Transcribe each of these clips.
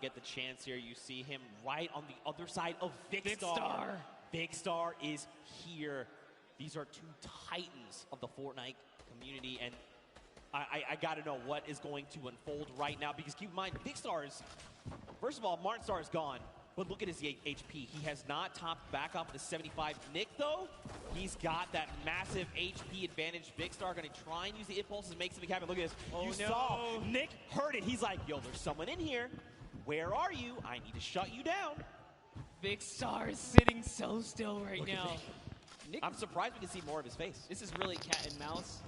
get the chance here. You see him right on the other side of Vigstar. Vigstar is here. These are two titans of the Fortnite community, and I gotta know what is going to unfold right now, because keep in mind, Vigstar is, first of all, Martinstar is gone, but look at his HP. He has not topped back up to 75. Nick, though, he's got that massive HP advantage. Vigstar gonna try and use the impulses and make something happen. Look at this. You saw Nick heard it. He's like, yo, there's someone in here. Where are you? I need to shut you down. Vigstar is sitting so still right now. I'm surprised we can see more of his face. This is really cat and mouse,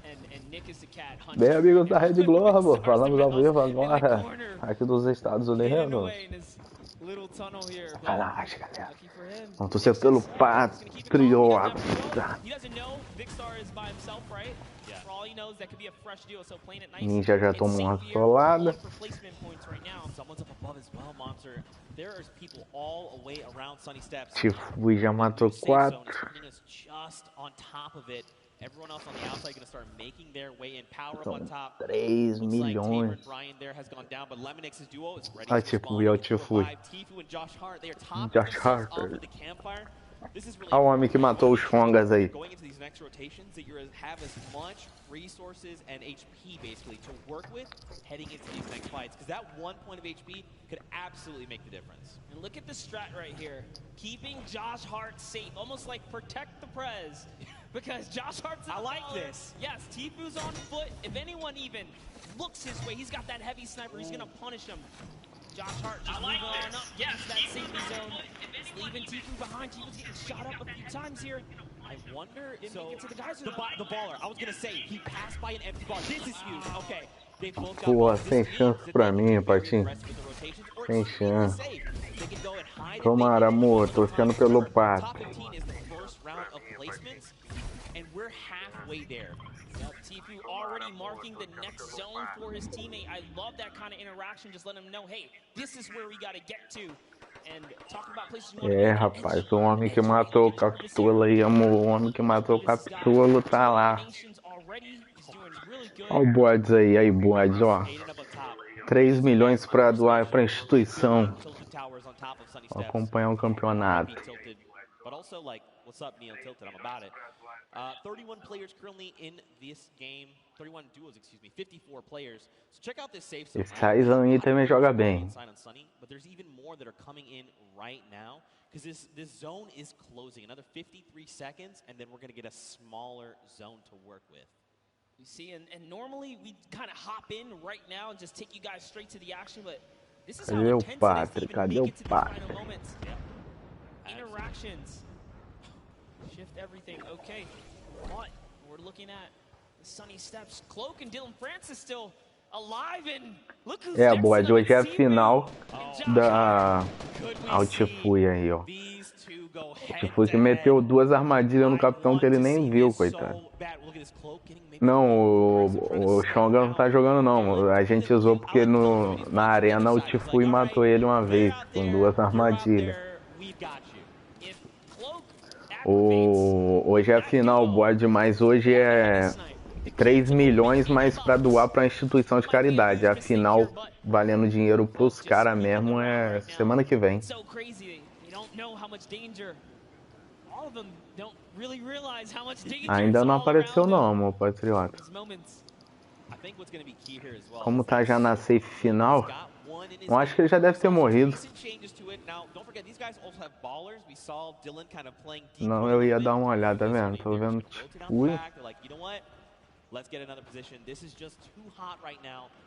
and Nick is the cat hunter. Bem, amigos da Rede Globo, falamos ao vivo agora, aqui dos Estados Unidos. Caraca, galera. Vamos torcer pelo Patriota. Ninja já tomou uma solada. Tifui já matou 4. Everyone else on the outside going to start making their way in. Power up on top. 3 milhões. Brian there has gone down, but Lemonix's duo is ready. Ai, Tifui, é o Tifui. Tifu and Josh Hart, they are top Josh Hart. of the campfire. Olha o homem que matou os Fongas aí. Going into these next rotations, that you have as much resources and HP basically to work with heading into these next fights, because that 1 point of HP could absolutely make the difference. And look at the strat right here, keeping Josh Hart safe, almost like protect the Prez, because Josh Hart's in the this. Yes, Tifu's on foot. If anyone even looks his way, he's got that heavy sniper. He's gonna punish him. Josh Hart just moving on up. Yes, that safety zone. He's leaving Tifu behind. Tifu's getting shot up a few times here. I wonder if he gets to the guys. The baller. I was gonna say he passed by an empty bar. This is huge. Okay. They both got Pô, sem chance pra mim, Patinho. Sem chance. Tomara, amor, torcendo pelo Pato. And we're halfway there. Yep, Tifu already marking the next zone for his teammate. I love that kind of interaction. Just let him know, hey, this is where we got to get to. And talking about places you want to rapaz, o homem que matou o Capitula aí, amor. O homem que matou o Capitula tá lá. Olha o Bodes aí, Bodes, ó. 3 milhões pra doar pra instituição. Vou acompanhar o campeonato. What's up, Neil Tilted? I'm about it. 31 players currently in this game. 31 duos, excuse me. 54 players. So check out this safe zone. Esse Aizão aí também joga bem. But there's even more that are coming in right now, because this zone is closing. Another 53 seconds, and then we're going to get a smaller zone to work with. You see, and normally we kind of hop in right now and just take you guys straight to the action, but this is how intense it is to even make it to these final moments. Interactions. Shift everything, okay. But we're looking at the Sunny Steps. Cloak and Dylan Francis still alive, and look who's Boa, hoje é a final da Tifui aí, ó. O Tifui que meteu 2 armadilhas no capitão que ele nem viu, coitado. Não, o Xonga não tá jogando não. A gente usou porque na arena o Tifui matou ele uma vez com 2 armadilhas. Hoje é a final, Board, mas hoje é 3 milhões mais pra doar pra instituição de caridade. A final valendo dinheiro pros caras mesmo é semana que vem. Ainda não apareceu não, amor patriota. Como tá já na safe final, eu acho que ele já deve ter morrido. Não, eu ia dar uma olhada, tá vendo? Tô vendo. Ui.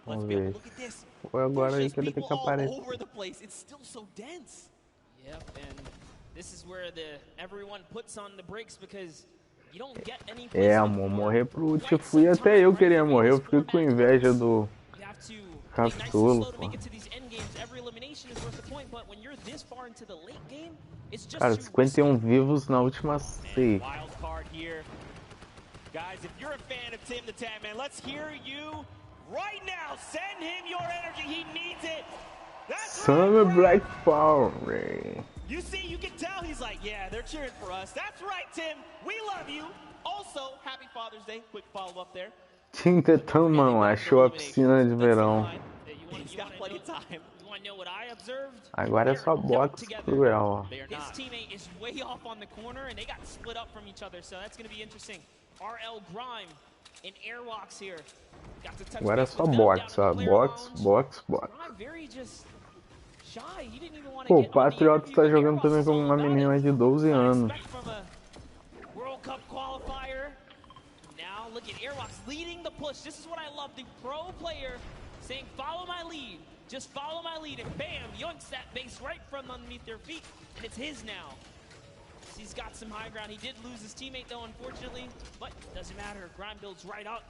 Vamos ver. Foi agora aí que ele tem que aparecer. Amor, morrer pro Tifui até eu queria morrer. Eu fiquei com inveja do Capitula, pô. Cara, 51 vivos na última safe. Guys, if you're a fan of Tim the Tatman, let's hear you right now. Send him your energy. He needs it. That's Summer Black Power. You see, you can tell he's like, yeah, they're cheering for us. That's right, Tim. We love you. Also, happy Father's Day. Quick follow-up there. Tim Tetão, mano, achou a piscina de verão. He's got plenty of time. Agora é só box cruel, ó. His teammate is way off on the corner, and they got split up from each other, so that's going to be interesting. RL Grime and Airwalks here. Got to touch Agora é só box, ó. Box. Grime very just shy. He didn't even want to Pô, o get on the Patriota interview, tá but jogando Airwalks também is com all uma about menina it. de 12 anos. Expect from a World Cup qualifier. Now look at Airwalks leading the push. This is what I love. The pro player saying, follow my lead. Just follow my lead. And bam, yoinks that base right from underneath their feet. And it's his now. He's got some high ground. He did lose his teammate though, unfortunately. But doesn't matter. Grime builds right up.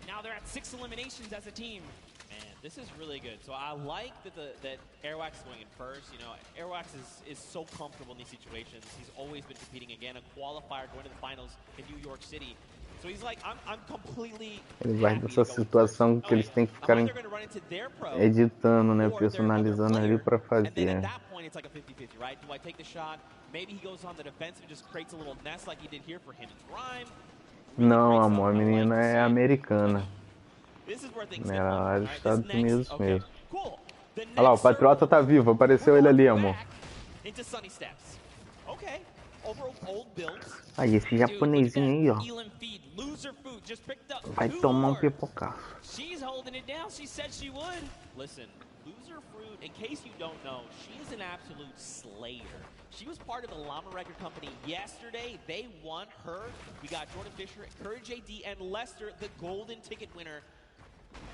Now they're at 6 eliminations as a team. Man, this is really good. So I like that Airwax is going in first. You know, Airwax is so comfortable in these situations. He's always been competing again, a qualifier going to the finals in New York City. So he's like, I'm completely. Ele vai dessa situação que eles têm que ficar editando, né, personalizando ali para fazer. And then at that point it's like a 50-50, right? Do I take the shot? Maybe he goes on the defensive and just creates a little nest like he did here for him and Grime. Não, amor, a menina é americana. Ela é dos Estados Unidos mesmo. Olha lá, o Patriota tá vivo, apareceu ele ali, amor. Aí, esse japonesinho aí, ó. Vai tomar um pipocaço. Listen, Loser Fruit, in case you don't know, she is an absolute slayer. She was part of the Llama Record Company yesterday. They won her. We got Jordan Fisher, Courage JD, and Lester, the golden ticket winner.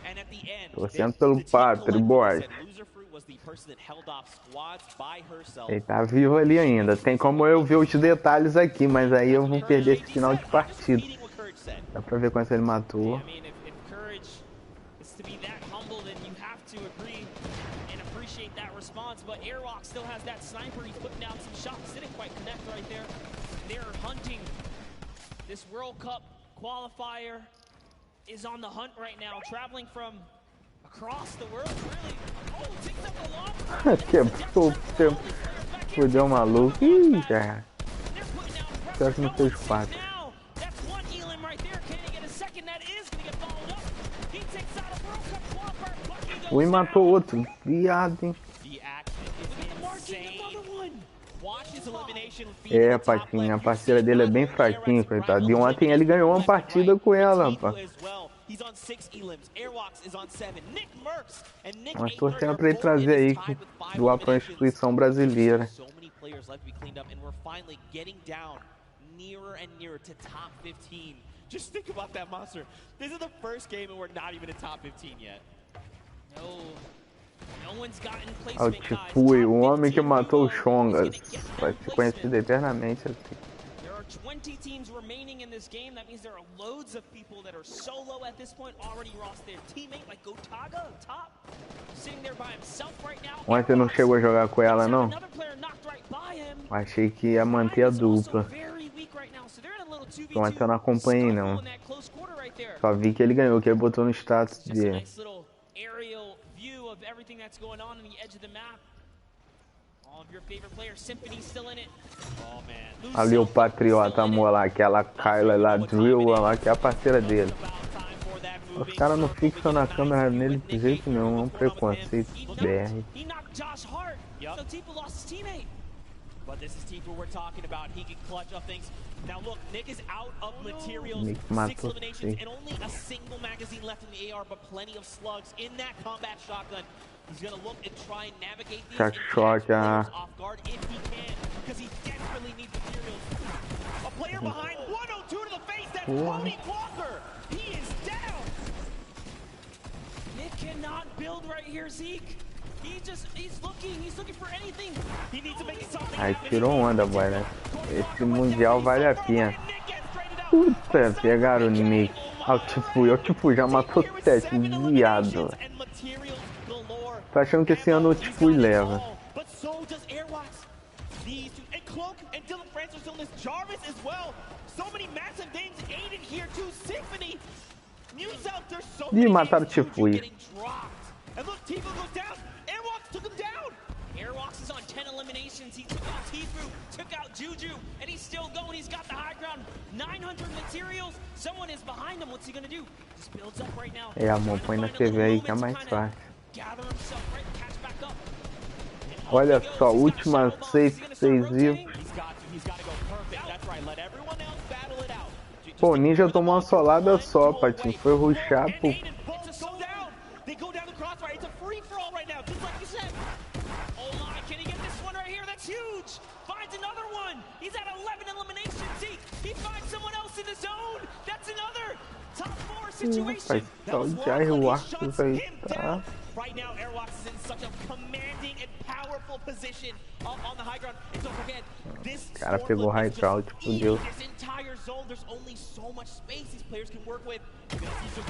And at the end, torcendo pelo Patri, boy. Loser Fruit was the person that held off squads by herself. Ele tá vivo ali ainda. Tem como eu ver os detalhes aqui, mas aí eu vou perder esse final de partida. Dá pra ver quanto ele matou. But Airwalk still has that sniper. He's putting down some shots. Didn't quite connect right there. They're hunting. This World Cup qualifier is on the hunt right now, traveling from across the world. Really? Oh, takes up a long Quebrou, fudeu maluco. Ih, já. Será que não fez 4? Um e matou outro. Viado, hein? É, Patinha, a parceira dele é bem fraquinha, coitado. De ontem ele ganhou uma partida com ela, rapaz. Mas torcendo pra ele trazer aí, doar pra instituição brasileira. Just think about that, Monster. This is the first game and we're not even in top 15 yet. Olha o Tifui, o homem que matou o Chongas. Vai ser conhecido eternamente assim. There are 20 teams remaining in this game. That means there are loads of people that are solo at this point, already lost their teammate, like Gotaga up top, sitting there by himself right now. Ontem não chegou a jogar com ela, não? Achei que ia manter a dupla. Ontem eu não acompanhei, não. Só vi que ele ganhou, que ele botou no status dele. Everything that's going on the edge of the map. All of your favorite players, Symphony still in it. Oh man. Ali o Patriota, amor, lá, aquela Kyla lá, Drill lá, que é a parceira dele. Os caras não fixam na câmera nele de jeito nenhum, é um preconceito BR. But this is Tifu we're talking about. He can clutch up things. Now look, Nick is out of materials. 6 eliminations and only a single magazine left in the AR, but plenty of slugs in that combat shotgun. He's gonna look and try and navigate these off guard if he can, because he desperately needs materials. A player behind 102 to the face. That's Cody Walker. He is down. Nick cannot build right here, Zeke. He's looking for anything. He needs to make something. Aí tirou onda, boy, né? Esse mundial vale a pena. Puta, pegaram o Nick. O Tifui já matou 7, viado. Tô achando que esse ano o Tifui leva. Ih, mataram o Tifui. Took him down. Airwalks is on 10 eliminations. He took out Tifu, took out Juju, and he's still going. He's got the high ground. 900 materials. Someone is behind him. What's he gonna do? Just builds up right now. É, amor, põe na TV aí que é mais fácil. Gather himself right, catch back Olha só, última safe, 6 vivos. Pô, o Ninja tomou uma solada só, Patinho. Foi rushar, pô. They go down the crossfire. It's a free-for-all right now, just like you said. Oh my, can he get this one right here? That's huge. Finds another one. He's at 11 eliminations. He finds someone else in the zone. That's another top 4 situation. That was Airwax aí, tá? Right now, Airwax is in such a commanding and powerful position on the high ground. And don't forget, this cara pegou high ground, fodeu. This entire zone, there's only so much space these players can work with. He's just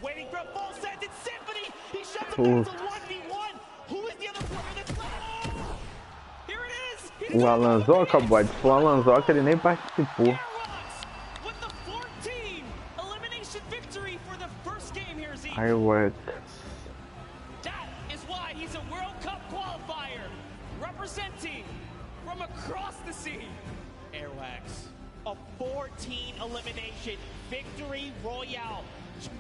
waiting for a full set. It's Symphony. He shuts him down to 1v1. Who is the other player that's left? Oh! Here it is. O Alanzoca, bode. Se for o Alanzoca, ele nem participou. With the 14 elimination victory for the first game here, Z. Airwax. That is why he's a World Cup qualifier, representing from across the sea. Airwax, a 14 elimination victory royale.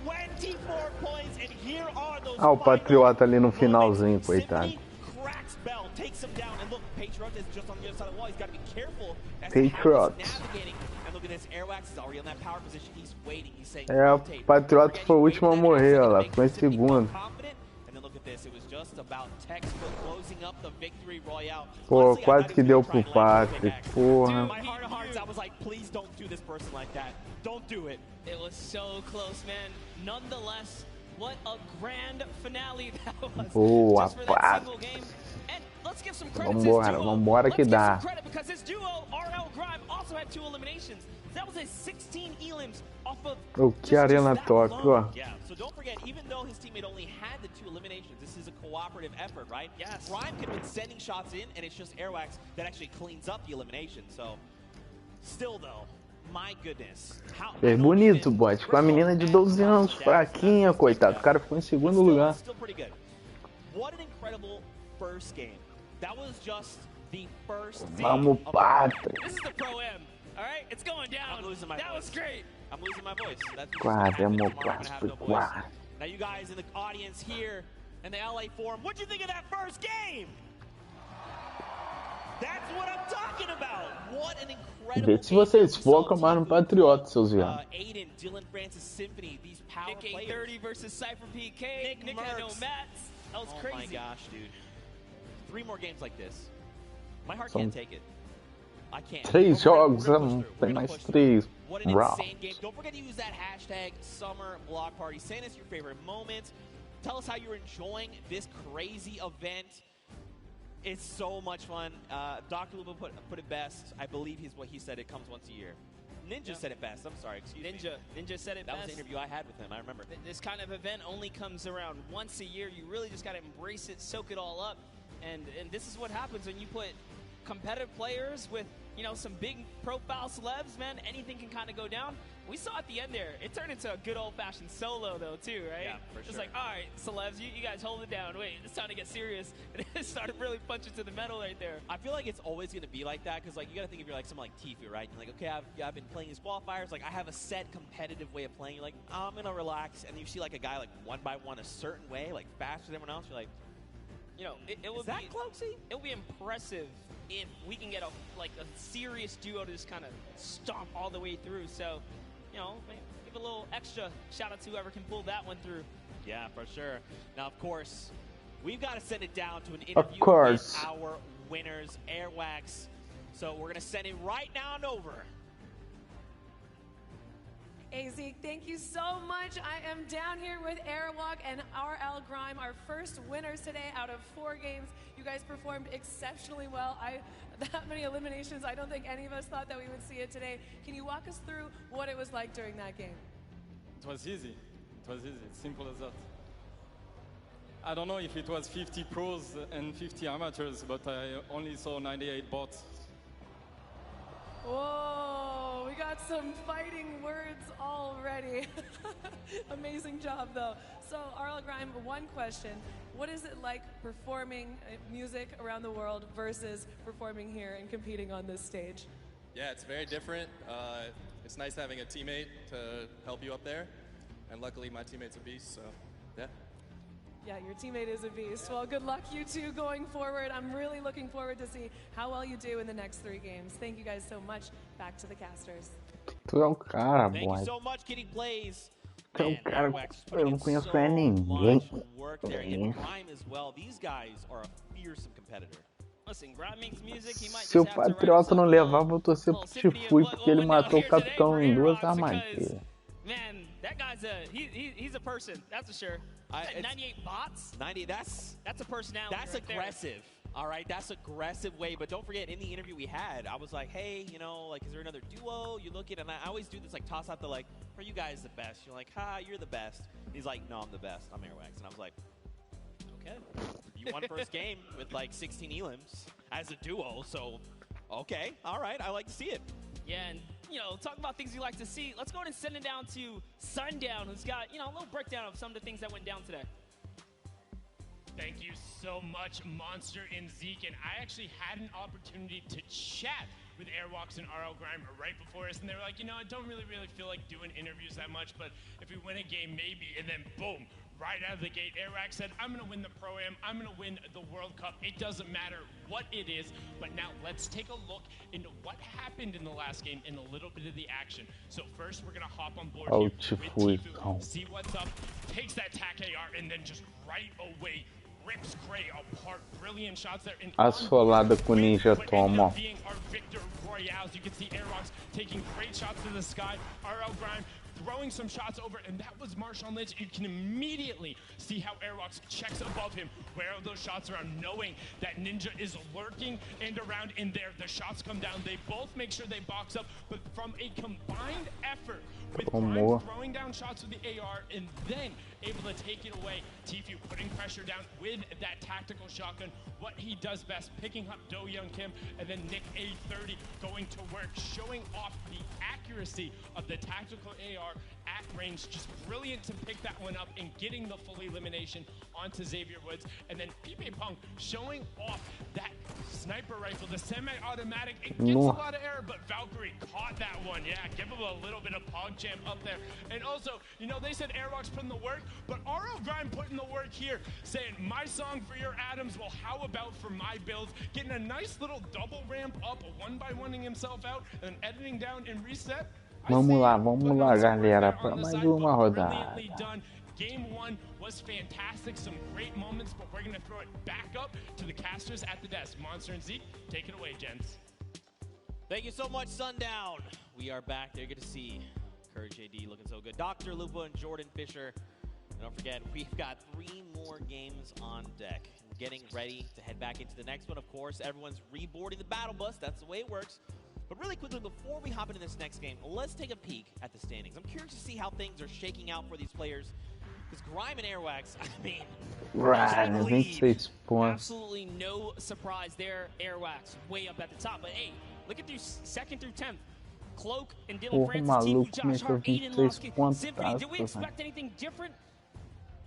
24 points, and here are those. Ah, o Patriota ali no finalzinho, coitado. Cracks Bell, takes him down, and look, Patriot is just on the other side of the wall. He's got to be careful. Patriot. Navigating, and look at this. Airwax is already in that power position. He's waiting. He's saying, é, o Patriota foi o último a morrer, olha lá. Foi em segundo. And then look at this. It was just about textbook closing up the victory royale. Pô, quase que deu pro Patri, porra. My heart of hearts, I was like, please don't do this person like that. Don't do it. It was so close, man. Nonetheless, what a grand finale that was. Boa, just for that single game. And let's give some credit to his Vambora, duo. vambora que dá. Let's give some credit because his duo, RL Grime, also had 2 eliminations. That was a 16 elims off of O que arena top, ó. Yeah, so don't forget, even though his teammate only had the 2 eliminations, this is a cooperative effort, right? Yes. Grime could have been sending shots in, and it's just Airwax that actually cleans up the elimination, so... Still, though, my goodness. É bonito, bot. Com a menina de 12 anos, fraquinha, coitado. O cara ficou em segundo lugar. Still pretty good. What an incredible first game. That was just the first day. Vamos, Patri. This is the Pro-M. All right, it's going down. I'm losing my that voice. was great. I'm losing my voice. That's Quase, amor, quase, foi quase. Now you guys in the audience here in the LA Forum, what'd you think of that first game? That's what I'm talking about. What an incredible Vê se vocês focam mais no Patriota, seus viados. Aiden, Dylan Francis, Symphony, these power Nick players. 30 versus Cypher PK. Nick had no mats. That was crazy. Oh my gosh, dude. 3 more games like this. My heart São can't take it. I can't. 3 jogos, We're gonna push through. tem We're gonna mais push through. 3 What an rounds. insane game. Don't forget to use that hashtag Summer Block Party. Send us your favorite moments. Tell us how you're enjoying this crazy event. It's so much fun. Dr. Luba put it best. I believe what he said. It comes once a year. Ninja said it best. I'm sorry. Excuse me. Ninja said it best. That was the interview I had with him. I remember. This kind of event only comes around once a year. You really just got to embrace it, soak it all up. And this is what happens when you put competitive players with, you know, some big profile celebs, man. Anything can kind of go down. We saw at the end there, it turned into a good old-fashioned solo, though, too, right? Yeah, for Just sure. like, all right, celebs, you guys hold it down. Wait, it's time to get serious. And it started really punching to the metal right there. I feel like it's always going to be like that because, like, you got to think if you're like someone like Tifu, right? You're like, okay, I've been playing these qualifiers. Like, I have a set competitive way of playing. You're like, I'm going to relax. And you see, like, a guy, like, one by one a certain way, like, faster than everyone else. You're like, You know, it would be Cloaksy? It would be impressive if we can get a serious duo to just kind of stomp all the way through. So, you know, give a little extra shout out to whoever can pull that one through. Yeah, for sure. Now, of course, we've got to send it down to an interview course. with our winners, Airwax. So we're going to send it right now and over. AZ, thank you so much. I am down here with Airwalk and RL Grime, our first winners today out of 4 games. You guys performed exceptionally well. That many eliminations, I don't think any of us thought that we would see it today. Can you walk us through what it was like during that game? It was easy. It was easy. It's simple as that. I don't know if it was 50 pros and 50 amateurs, but I only saw 98 bots. Whoa, we got some fighting words already. Amazing job, though. So, RL Grime, one question. What is it like performing music around the world versus performing here and competing on this stage? Yeah, it's very different. It's nice having a teammate to help you up there. And luckily, my teammate's a beast, so yeah. Yeah, your teammate is a beast. Well, good luck, you two, going forward. I'm really looking forward to see how well you do in the next 3 games. Thank you guys so much. Back to the casters. Tu é cara, Thank boy. you so much, Kitty Plays. Tu Man, cara, Airwax is eu putting não in conheço so ninguém. much work there. And Grime as well. These guys are a fearsome competitor. Listen, Grime makes music. He might Se o just have to write Patriota não himself levar, vou torcer pro Tifui, porque ele matou o capitão em 2 armadilhas. Man, that guy's he's a person, that's for sure. 98 bots? 90, that's a personality. That's right aggressive. There. All right, that's aggressive way. But don't forget, in the interview we had, I was like, hey, you know, like, is there another duo you look at? And I always do this, like, toss out the, like, are you guys the best? You're like, ha, you're the best. He's like, no, I'm the best. I'm Airwax. And I was like, okay. You won first game with, like, 16 elims as a duo. So, okay, all right, I like to see it. Yeah, and, you know, talk about things you like to see. Let's go ahead and send it down to Sundown, who's got, you know, a little breakdown of some of the things that went down today. Thank you so much, Monster and Zeke. And I actually had an opportunity to chat with Airwalks and RL Grime right before us, and they were like, you know, I don't really feel like doing interviews that much, but if we win a game, maybe. And then, boom, right out of the gate, Airwax said, I'm going to win the Pro-Am, I'm going to win the World Cup. It doesn't matter what it is, but now let's take a look into what happened in the last game and a little bit of the action. So first, we're going to hop on board here with Tifu, see what's up, takes that TAC AR, and then just right away rips Gray apart. Brilliant shots there. Assolada com Ninja toma. Being our victor royales, you can see Airwalks taking great shots to the sky. RL Grime throwing some shots over, and that was Marshawn Lynch. You can immediately see how Airwalks checks above him where those shots are, knowing that Ninja is lurking and around in there. The shots come down. They both make sure they box up, but from a combined effort with Grime throwing down shots with the AR and then able to take it away, Tfue putting pressure down with that tactical shotgun. What he does best, picking up Do Young Kim, and then Nick A30 going to work, showing off the accuracy of the tactical AR at range. Just brilliant to pick that one up and getting the full elimination onto Xavier Woods. And then Pipe Punk showing off that sniper rifle, the semi-automatic. It gets a lot of error, but Valkyrie caught that one. Yeah, give him a little bit of PogChamp up there. And also, you know, they said Airwalks put in the work, but RL Grime put in the work here, saying, my song for your Adams, well, how about for my builds? Getting a nice little double ramp up, one-by-oneing himself out, and editing down and reset. Vamos lá, galera, para mais uma rodada. Game 1 was fantastic, some great moments, but we're going to throw it back up to the casters at the desk. Monster and Zeke, take it away, gents. Thank you so much, Sundown. We are back there. Good to see Courage AD looking so good. Dr. Lupa and Jordan Fisher. And don't forget, we've got 3 more games on deck. We're getting ready to head back into the next one. Of course, everyone's reboarding the battle bus. That's the way it works. But really quickly, before we hop into this next game, let's take a peek at the standings. I'm curious to see how things are shaking out for these players. Because Grime and Airwax, I mean, right, 26 points. Absolutely no surprise there. Airwax way up at the top. But hey, look at these 2nd through 10th. Cloak and Dylan Francis, Tifu, Josh Hart, Aiden Losky, Symphony. Did we expect anything different?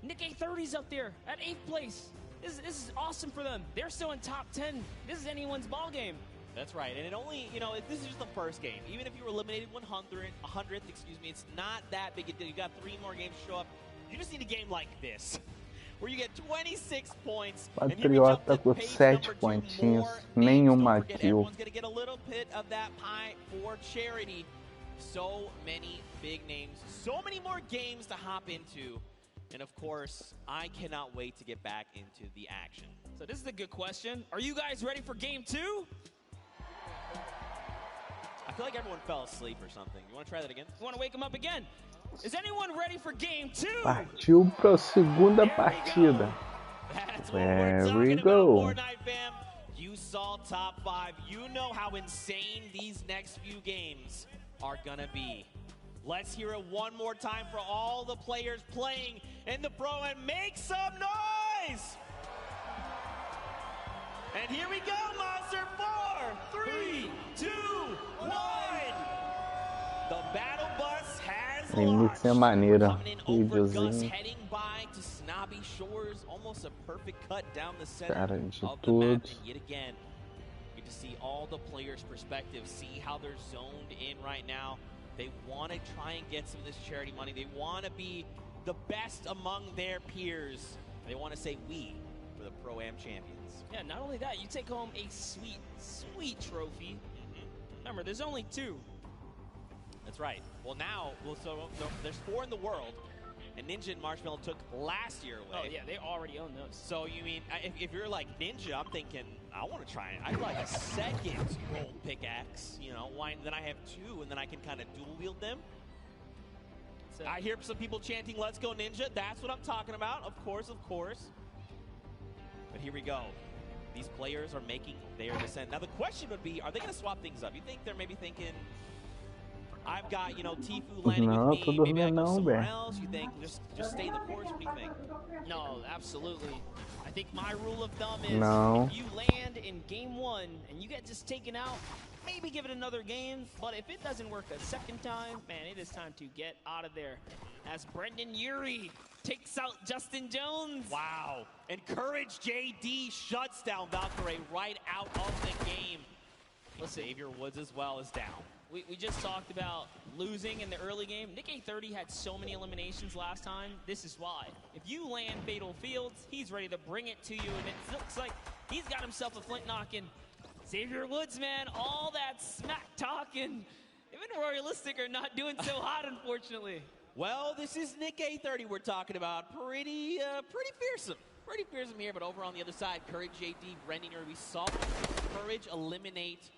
Nick A30's up there at 8th place. This is awesome for them. They're still in top 10. This is anyone's ball game. That's right, and it only, you know, this is just the first game. Even if you were eliminated 100th, excuse me, it's not that big a deal. You got 3 more games to show up. You just need a game like this, where you get 26 points. Patriota com 7 pontinhos, nenhuma kill. Everyone's gonna get a little bit of that pie for charity. So many big names, so many more games to hop into. And of course, I cannot wait to get back into the action. So this is a good question. Are you guys ready for game 2? I feel like everyone fell asleep or something. You want to try that again? You want to wake them up again? Is anyone ready for game 2? Partiu para a segunda partida. There we go. Fortnite fam, you saw top 5. You know how insane these next few games are gonna be. Let's hear it one more time for all the players playing in the Pro and make some noise! And here we go, Monster. 4, 3, 2, 1. The battle bus has launched. Maneira. Coming in over Gus, heading by to Snobby Shores. Almost a perfect cut down the center of the map. And yet again, you get to see all the players' perspectives, see how they're zoned in right now. They want to try and get some of this charity money. They want to be the best among their peers. They want to say we for the Pro-Am champions. Yeah, not only that, you take home a sweet, sweet trophy. Remember, there's only 2. That's right. Well, now, so there's 4 in the world, and Ninja and Marshmallow took last year away. Oh, yeah, they already own those. So, you mean, if you're like Ninja, I'm thinking, I want to try it. I'd like a second gold pickaxe, you know, then I have 2, and then I can kind of dual wield them. So, I hear some people chanting, let's go Ninja. That's what I'm talking about. Of course, of course. But here we go. These players are making their descent. Now, the question would be, are they going to swap things up? You think they're maybe thinking, I've got, you know, Tfue landing with me. Maybe I go somewhere else. You think just stay the course? What do you think? No, absolutely. I think my rule of thumb is if you land in game 1 and you get just taken out, maybe give it another game. But if it doesn't work a second time, man, it is time to get out of there. As Brendan Urie takes out Justin Jones. Wow. And Courage JD shuts down Valkyrie right out of the game. Listen, Xavier Woods as well is down. We just talked about losing in the early game. Nick A30 had so many eliminations last time. This is why. If you land Fatal Fields, he's ready to bring it to you, and it looks like he's got himself a flint knocking. Xavier Woods, man, all that smack talking. Even Royalistic are not doing so hot, unfortunately. Well, this is Nick A30 we're talking about. Pretty fearsome. Pretty fearsome here, but over on the other side, Courage JD, Brendan Urie, we saw Courage eliminate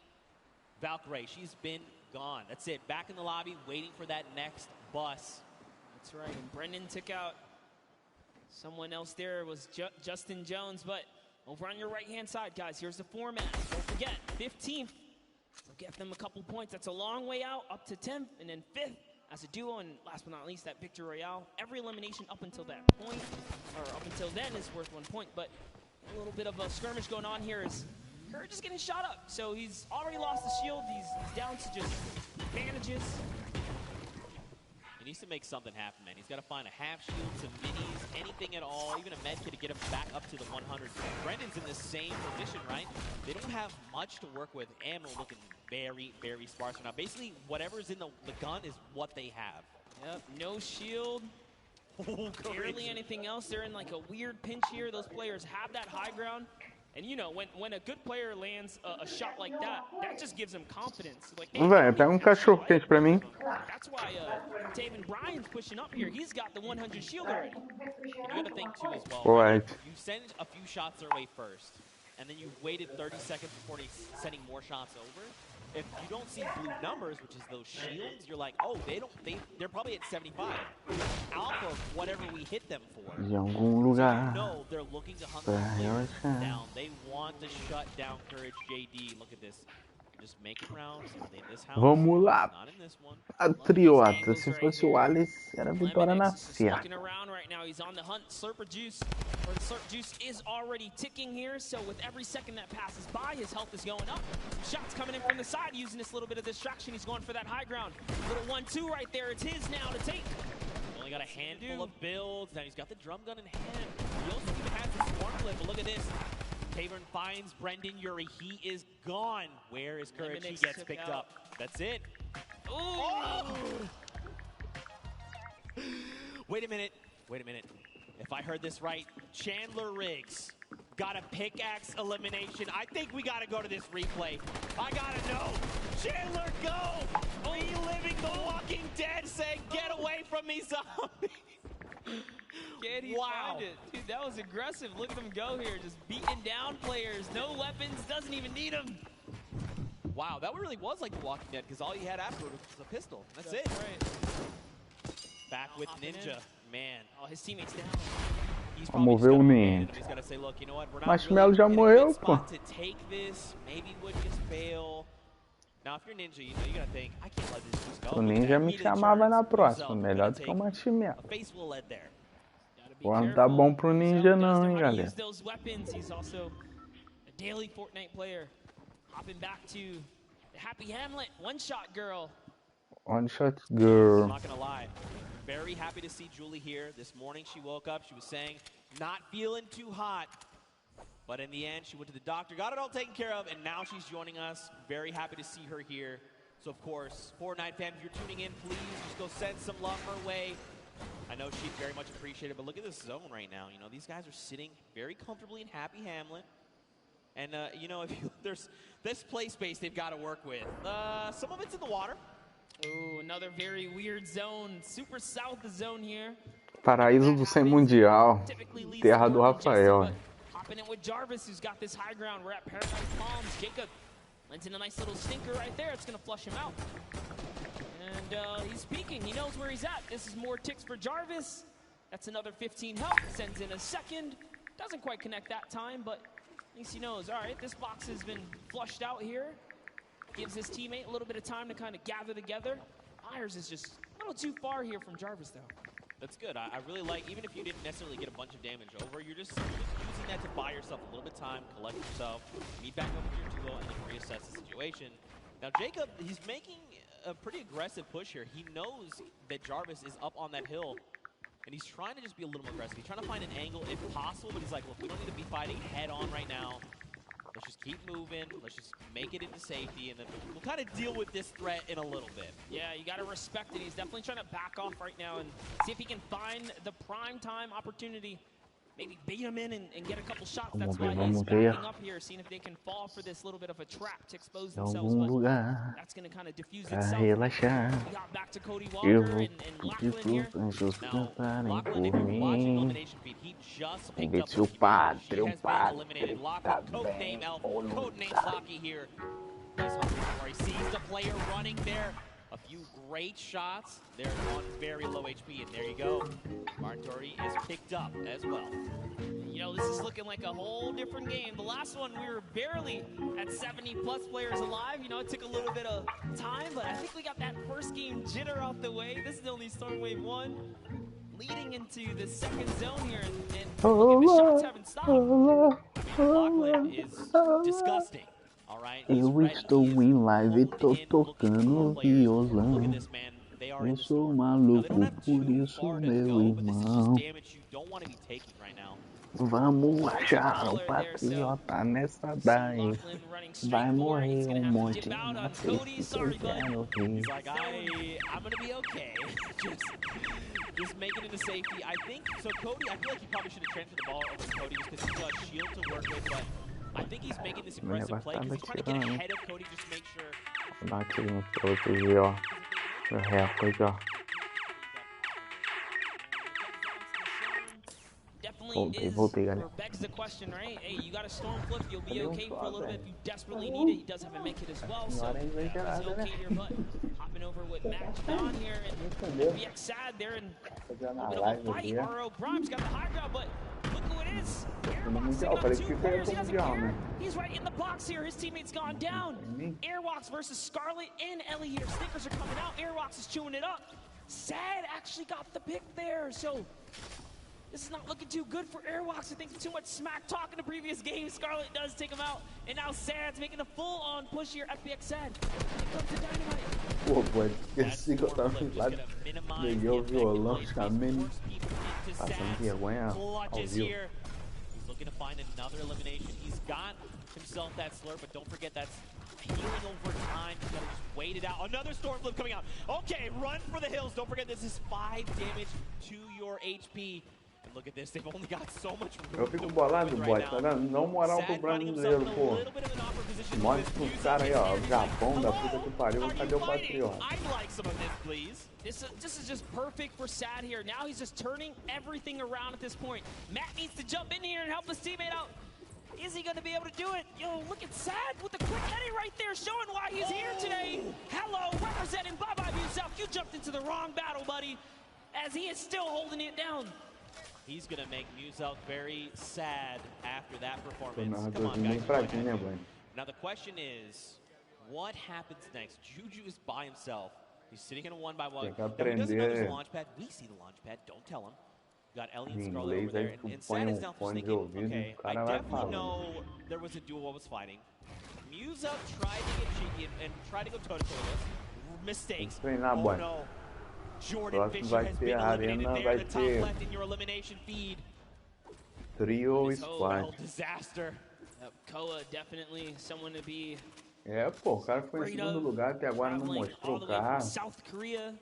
Valkyrie. She's been gone. That's it. Back in the lobby, waiting for that next bus. That's right. And Brendan took out someone else there. It was Justin Jones. But over on your right-hand side, guys, here's the format. Don't forget, 15th. We'll get them a couple points. That's a long way out, up to 10th, and then 5th as a duo. And last but not least, that Victory Royale. Every elimination up until that point, or up until then, is worth 1 point. But a little bit of a skirmish going on here is Courage is getting shot up, so he's already lost the shield. He's down to just bandages. He needs to make something happen, man. He's got to find a half shield, some minis, anything at all, even a med kit to get him back up to the 100. Brendan's in the same position, right? They don't have much to work with. Ammo looking very, very sparse now. Basically, whatever's in the gun is what they have. Yep, no shield. Barely anything else. They're in like a weird pinch here. Those players have that high ground. And you know, when a good player lands a shot like that, that just gives them confidence. Like, Véi, pega cachorro quente pra mim. That's why Taven Bryan's pushing up here. He's got the 100 shield already. And you got to think too as well. Right. You send a few shots their way first, and then you waited 30 seconds before sending more shots over. If you don't see blue numbers, which is those shields, you're like, oh, they're probably at 75. Alpha, whatever we hit them for. De algum lugar. No, they're looking to hunt the players down. They want to shut down Courage JD. Look at this. Just make it rounds. In this house, Vamos lá, not in this one. patriota. Se fosse o Alice, era vitória na certa. Looking around right now, he's on the hunt. Slurper juice, or the slurp juice is already ticking here. So with every second that passes by, his health is going up. Shots coming in from the side, using this little bit of distraction. He's going for that high ground. Little 1-2 right there. It's his now to take. Only got a handful of builds. Now he's got the drum gun in hand. He also even has the swarm flip. But look at this. Tavern finds Brendan Urie. He is gone. Where is Courage? He gets picked up. That's it. Oh! Wait a minute. Wait a minute. If I heard this right, Chandler Riggs got a pickaxe elimination. I think we got to go to this replay. I got to know. Chandler, go! Reliving the Walking Dead saying, get away from me, zombie. Can he find it? Dude, that was aggressive. Look at him go here, just beating down players. No weapons, doesn't even need them. Wow, that really was like The Walking Dead, because all you had afterward was a pistol. That's it. Right. Back with Ninja. Man. Oh, his teammate's down. He's Vamos ver o Ninja. He's got to say, look, you know what? We're not Marshmallow really já in a morreu, good spot pô. to take this. Maybe would just fail. Now, if you're Ninja, you know, you got to think, I can't let this just go. O Ninja me chamava na próxima. Melhor do que o Marshmallow. A face will lead there. O ano tá bom pro Ninja não, hein, galera. Use those weapons. He's also a daily Fortnite player. Hopping back to the Happy Hamlet one-shot girl. One shot girl. I'm not gonna lie. Very happy to see Julie here. This morning she woke up, she was saying, not feeling too hot. But in the end, she went to the doctor, got it all taken care of, and now she's joining us. Very happy to see her here. So of course, Fortnite fans, if you're tuning in, please just go send some love her way. I know she'd very much appreciate it, but look at this zone right now. You know, these guys are sitting very comfortably in Happy Hamlet. And, you know, there's this play space they've got to work with. Some of it's in the water. Ooh, another very weird zone. Super south zone here. Paraíso do Sem Mundial. Terra do Rafael. Hopping in with Jarvis, who's got this high ground. We're at Paradise Palms. Jacob lands in a nice little stinker right there. It's going to flush him out. And he's peeking. He knows where he's at. This is more ticks for Jarvis. That's another 15 health. Sends in a second. Doesn't quite connect that time, but at least he knows. All right, this box has been flushed out here. Gives his teammate a little bit of time to kind of gather together. Myers is just a little too far here from Jarvis, though. That's good. I really like, even if you didn't necessarily get a bunch of damage over, you're just using that to buy yourself a little bit of time, collect yourself, meet back up with your duo, and then reassess the situation. Now, Jacob, he's making a pretty aggressive push here. He knows that Jarvis is up on that hill, and he's trying to just be a little more aggressive. He's trying to find an angle if possible, but he's like, look, we don't need to be fighting head on right now. Let's just keep moving. Let's just make it into safety, and then we'll kind of deal with this threat in a little bit. Yeah, you got to respect it. He's definitely trying to back off right now and see if he can find the prime time opportunity. Maybe bait him in and get a couple shots. That's why he's backing up here, seeing if they can fall for this little bit of a trap to expose themselves. But that's going to kind of diffuse itself. We got back to Cody Walker and Lachlan here. Now, Lachlan, if you're watching elimination feed, he just picked up the she has been eliminated. Lachlan, codename Elf, codename Locky here. He sees the player running there. A few great shots. They're on very low HP, and there you go. Martori is picked up as well. You know, this is looking like a whole different game. The last one, we were barely at 70-plus players alive. You know, it took a little bit of time, but I think we got that first game jitter off the way. This is only Storm Wave 1. Leading into the second zone here, and look at the shots haven't stopped. Lachlan is disgusting. Eu estou em live, tô tocando violão. Eu sou maluco, por isso meu irmão. Vamos achar o patriota nessa daí. Vai morrer um monte. Mas eu quero rir. Just make it into safety. I think, so Cody, I feel like he probably should have transferred the ball over to Cody just because he's got a shield to work with, but I think he's making this aggressive play because he's trying to get ahead of Cody just to make sure. Dá um tiro no outro aqui, ó. Meu recorde, ó. Voltei, galera. Begs the question, right? Hey, you got a storm flip, you'll be okay for a little bit if you desperately need it. He does have a make it as well, so he's okay here, but hopping over with Matt John here, and BX sad there, and a bit of a fight. RO Grimes got the high ground, but look who it is. He's right in the box here. His teammate's gone down. Airwalks versus Scarlet and Ellie here. Stinkers are coming out. Airwalks is chewing it up. Sad actually got the pick there, so this is not looking too good for Airwalks. I think too much smack talk in the previous game. Scarlet does take him out, and now Sad's making a full-on push here. FBX Sad. Here comes the dynamite. Pô, pô, esqueci que eu tava do lado. Peguei o violão, chamei. Passando vergonha ao vivo. He's looking to find another elimination. He's got himself that slurp, but don't forget that's healing over time. He's gotta just wait it out. Another storm flip coming out. Okay, run for the hills. Don't forget this is 5 damage to your HP. And look at this, they've only got so much room. Eu fico bolado, boy, tá dando não moral pro brasileiro, pô. Mostra pro cara aí, ó, o Japão da puta que pariu, cadê o patriota? I'd like some of this, please. This is just perfect for Sad here. Now he's just turning everything around at this point. Matt needs to jump in here and help his teammate out. Is he going to be able to do it? Yo, look at Sad with the quick edit right there, showing why he's here today. Hello, representing Bye-Bye Yourself. You jumped into the wrong battle, buddy, as he is still holding it down. He's going to make Muselk very sad after that performance. Come on, guys. Now, the question is, what happens next? Juju is by himself. He's sitting in a 1-by-1. He doesn't know there's a launch pad. We see the launch pad. Don't tell him. You got Ellie and Scarlet over there. And Sad is now thinking, okay, I definitely know there was a duo I was fighting. Muselk tried to get cheeky and tried to go toe-to-toe with us. Mistakes. Oh, no. Jordan Fisher has been eliminated there, the top left in your elimination feed. Trio Squad. Disaster. Koa definitely someone to be. É, pô, o cara foi em segundo lugar até agora não mostrou o carro. South Korea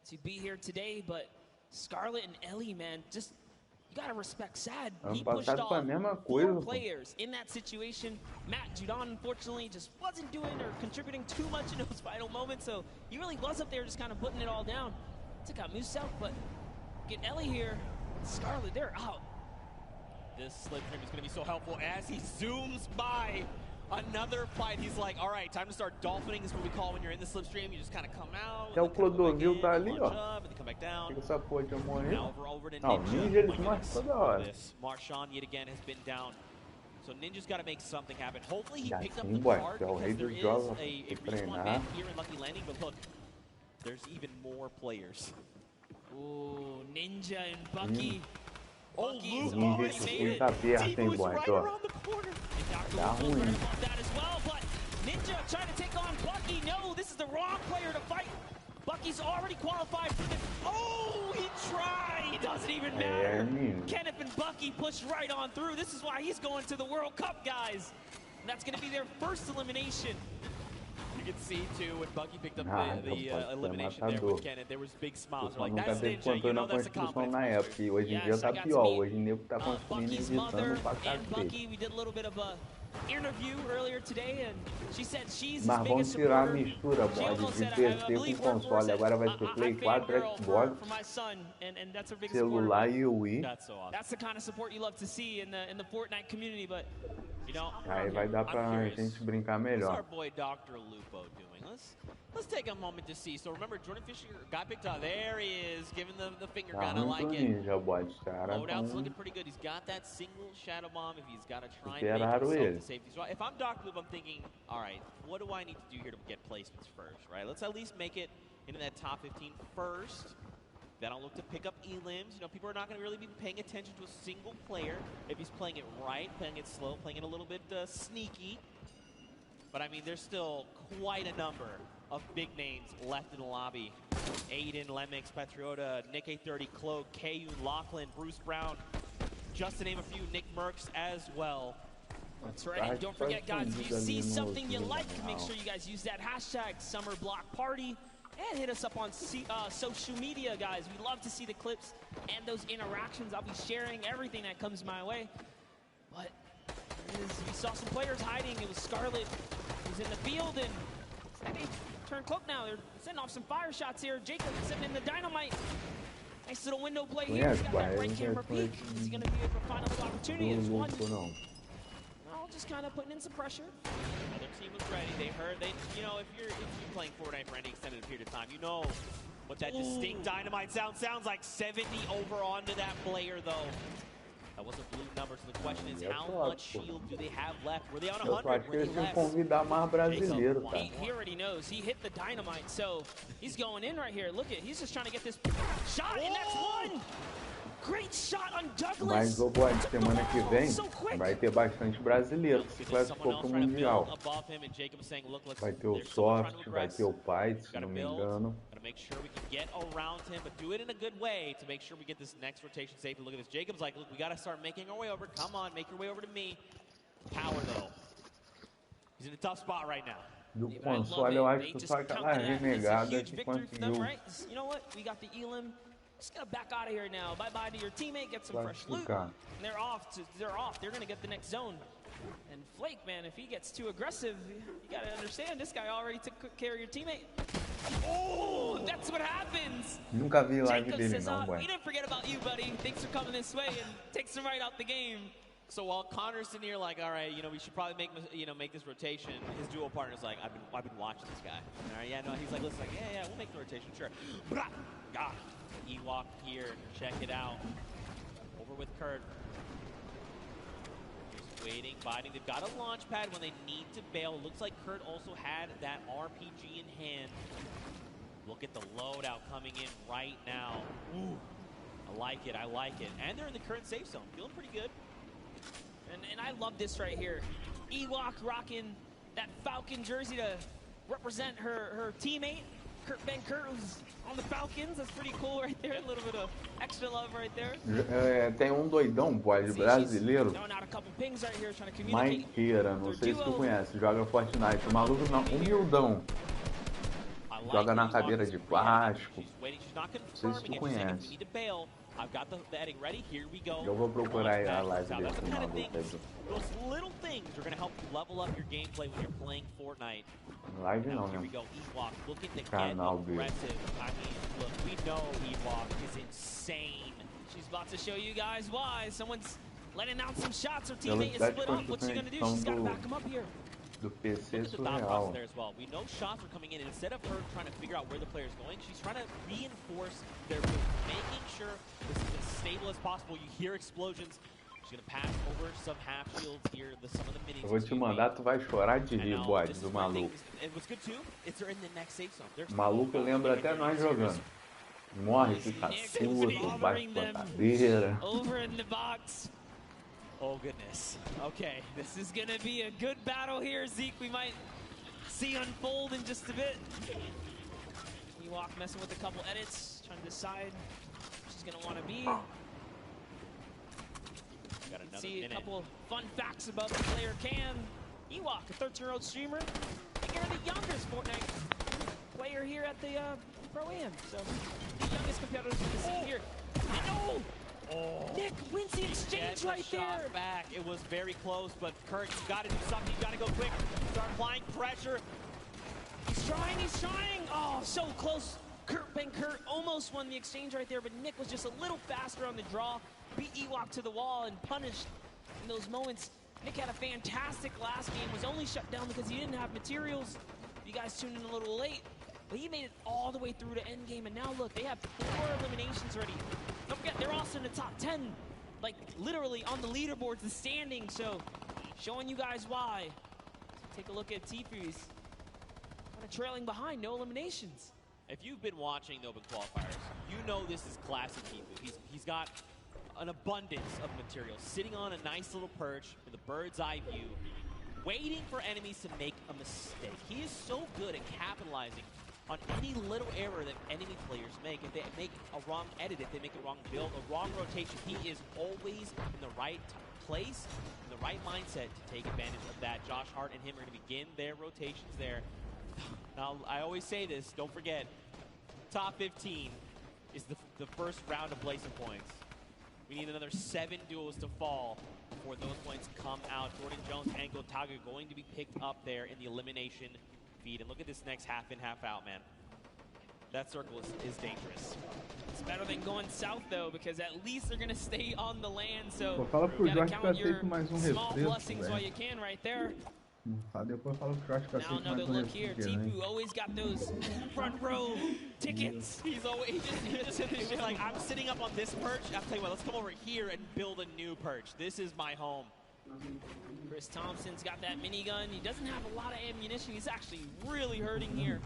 to be here today, but Scarlet and Ellie, man, just you gotta respect Sad. Ano He pushed passado foi a off mesma 4 coisa, pô. players in that situation. Matt Judon, unfortunately, just wasn't doing or contributing too much in those final moments, so he really was up there just kind of putting it all down. Took out Moose out, but get Ellie here. Scarlet, they're out. This slipstream is going to be so helpful as he zooms by another fight. He's like, all right, time to start dolphining. This is what we call when you're in the slipstream. You just kind of come out. Até o Clodovil tá ali, ó. Up, and then come back down. Fica essa porra de morrer. Now over to Não, Ninja. Ninja eles matam toda hora. Marshawn yet again has been down. So Ninja's got to make something happen. Hopefully he Já picks up sim, the boy, card que é o rei because there dos is jogos, a tem que respawn treinar. ban here in Lucky Landing. But look, there's even more players. Ooh, Ninja and Bucky. Oh, Bucky's Luke already already made made it. it. Tá perto, hein, Tifu's boy, right ó. around the corner. And Dr. Tá Lupo's ruim. gonna want that as well, but Ninja trying to take on Bucky. No, this is the wrong player to fight. Bucky's already qualified for this. Oh, he tried. It doesn't even matter. menino. Kenneth and Bucky pushed right on through. This is why he's going to the World Cup, guys. And that's going to be their first elimination. You can see too when Bucky picked up Ah, the então pode ser elimination there matador. with Kenneth, there was big O smiles. pessoal Like, nunca that's teve Ninja, you controle know na that's a construção confidence na booster. época. E hoje em Yes, dia I tá got to pior. meet, Hoje em dia tá construindo Bucky's e mother editando pra and cacete. Bucky. We did a little bit of a interview earlier today, and she said she's his Mas vamos biggest tirar a supporter. mistura, She pode, almost de said, PC believe com word for word console. said, Agora vai ter Play 4, fangirl Xbox, for my son, and that's her biggest supporter. celular e Wii. That's so awesome. That's the kind of support you love to see in the Fortnite community, but You know, Aí vai dar pra I'm curious. gente brincar What's melhor. our boy Dr. Lupo doing? Let's take a moment to see. So remember, Jordan Fisher got picked up. There he is, giving the finger Tá gun. I ruim like pro it. Ninja, boy. Os caras Loadout's tão... looking pretty good. He's got that single shadow bomb. If he's got to try and Superaram make himself ele. to safety. So if I'm Dr. Lupo, I'm thinking, all right, what do I need to do here to get placements first, right? Let's at least make it into that top 15 first. Then I'll look to pick up elims. You know, people are not going to really be paying attention to a single player if he's playing it right, playing it slow, playing it a little bit sneaky. But I mean, there's still quite a number of big names left in the lobby. Aiden, Lemix, Patriota, Nick A30, Cloak, Kayun, Lachlan, Bruce Brown, just to name a few, Nick Merckx as well. That's right. And don't forget, guys, if you see something you like, make sure you guys use that hashtag #SummerBlockParty and hit us up on social media, guys. We love to see the clips and those interactions. I'll be sharing everything that comes my way. But we saw some players hiding. It was Scarlet who's in the field, and they turn Cloak now. They're sending off some fire shots here. Jacob sending in the dynamite. Nice little window play here. He's got that right camera peek. Is he going to be able to find a opportunity? It's one. Well, just kind of putting in some pressure. Well, their team was ready. They heard. You know, if you're playing Fortnite for any extended period of time, you know what that distinct dynamite sounds like. 70 over onto that player, though. That wasn't blue number, so the question is, how much shield do they have left? Were they on 100? Eu acho que eles tinham que convidar mais brasileiro, tá? He already knows. He hit the dynamite, so he's going in right here. Look at, he's just trying to get this shot, and that's one. Great shot on Douglas. Mas, boy, semana que vem vai ter bastante brasileiro que se classificou pro Mundial. Vai ter o Soft, vai ter o Fight, se não me engano. Make sure we can get around him, but do it in a good way to make sure we get this next rotation safe. Look at this. Jacob's like, look, we got to start making our way over. Come on, make your way over to me. Power, though. He's in a tough spot right now. Do console, eu acho que só aquela renegada que conseguiu. You know what? We got the Elim. Just gonna back out of here now. Bye-bye to your teammate. Get some fresh loot. And they're off. They're gonna get the next zone. And Flake, man, if he gets too aggressive, you gotta understand this guy already took care of your teammate. Oh, that's what happens. Nunca vi live Jacob dele says, não, boy. we didn't forget about you, buddy. Thanks for coming this way, and takes him right out the game. So while Connor's in here, like, all right, you know, we should probably make this rotation. His dual partner's like, I've been watching this guy. All right, yeah, no, he's like, listen, like, yeah, we'll make the rotation, sure. God, Ewok here, check it out. Over with Kurt. Just waiting, biting. They've got a launch pad when they need to bail. Looks like Kurt also had that RPG in hand. Look at the loadout coming in right now. Ooh, I like it, I like it. And they're in the current safe zone, feeling pretty good. And I love this right here. Ewok rocking that Falcon jersey to represent her teammate. Ben Kurt was on the Falcons. That's pretty cool right there. A little bit of extra love right there. Tem doidão, boy, brasileiro. Right Maiqueira, não sei se tu conhece, joga Fortnite. O maluco não, humildão. joga na cadeira de plástico. Não sei se tu conhece. Eu vou procurar aí a live desse maluco aí. Those little things are going to help level up your gameplay when you're playing Fortnite. Live não, Here we né? go. Ewok looking to get Canal dele. aggressive. I mean, look, we know Ewok is insane. She's about to show you guys why. Someone's letting out some shots. Her teammate is split up. What's she going to do? She's got to back him up here. Do PC Look at the thought process surreal. there as well. We know shots are coming in, and instead of her trying to figure out where the player's going, she's trying to reinforce their move, making sure this is as stable as possible. You hear explosions. She's going to pass over some half shields here, some of the minis. Eu vou te mandar, tu vai chorar de rir, bode, do maluco. And what's good too, it's in the next safe zone. O maluco lembra até nós jogando. Morre, fica puto, bate com a cadeira. Over in the box. Oh, goodness. Okay, this is going to be a good battle here, Zeke. We might see unfold in just a bit. Ewok messing with a couple edits, trying to decide where she's going to want to be. Got another See minute. a couple fun facts about the player Cam. Ewok, a 13-year-old streamer. And you're the youngest Fortnite player here at the Pro-Am. So, the youngest competitors we're going to see here. And Nick wins the exchange right there. Back. It was very close, but Kurt, you got to do something. You got to go quick. Start applying pressure. He's trying. Oh, so close. Kurt almost won the exchange right there, but Nick was just a little faster on the draw. Beat Ewok to the wall and punished in those moments. Nick had a fantastic last game, was only shut down because he didn't have materials. You guys tuned in a little late, but he made it all the way through to end game, and now look, they have 4 eliminations already. Don't forget, they're also in the top 10, like literally on the leaderboards, the standings, so showing you guys why. Take a look at Tifu's kind of trailing behind, no eliminations. If you've been watching the Open Qualifiers, you know this is classic Tifu. He's got an abundance of material, sitting on a nice little perch with a bird's eye view, waiting for enemies to make a mistake. He is so good at capitalizing on any little error that enemy players make. If they make a wrong edit, if they make a wrong build, a wrong rotation, he is always in the right place, in the right mindset to take advantage of that. Josh Hart and him are going to begin their rotations there. Now, I always say this, don't forget, top 15 is the first round of Blazing points. We need another 7 duels to fall before those points come out. Jordan Jones and Gotaga going to be picked up there in the elimination feed. And look at this next half in, half out, man. That circle is dangerous. It's better than going south, though, because at least they're going to stay on the land. So Pô, fala pro you gotta Jorge que count your aceito mais small refresco, blessings velho. while you can right there. Depois fala pro Jorge que Now aceito another mais look here. refresco, né? Tifu always got those front row tickets. He's always he was like, I'm sitting up on this perch. I'll tell you what, let's come over here and build a new perch. This is my home. Chris Thompson's got that minigun. He doesn't have a lot of ammunition. He's actually really hurting here.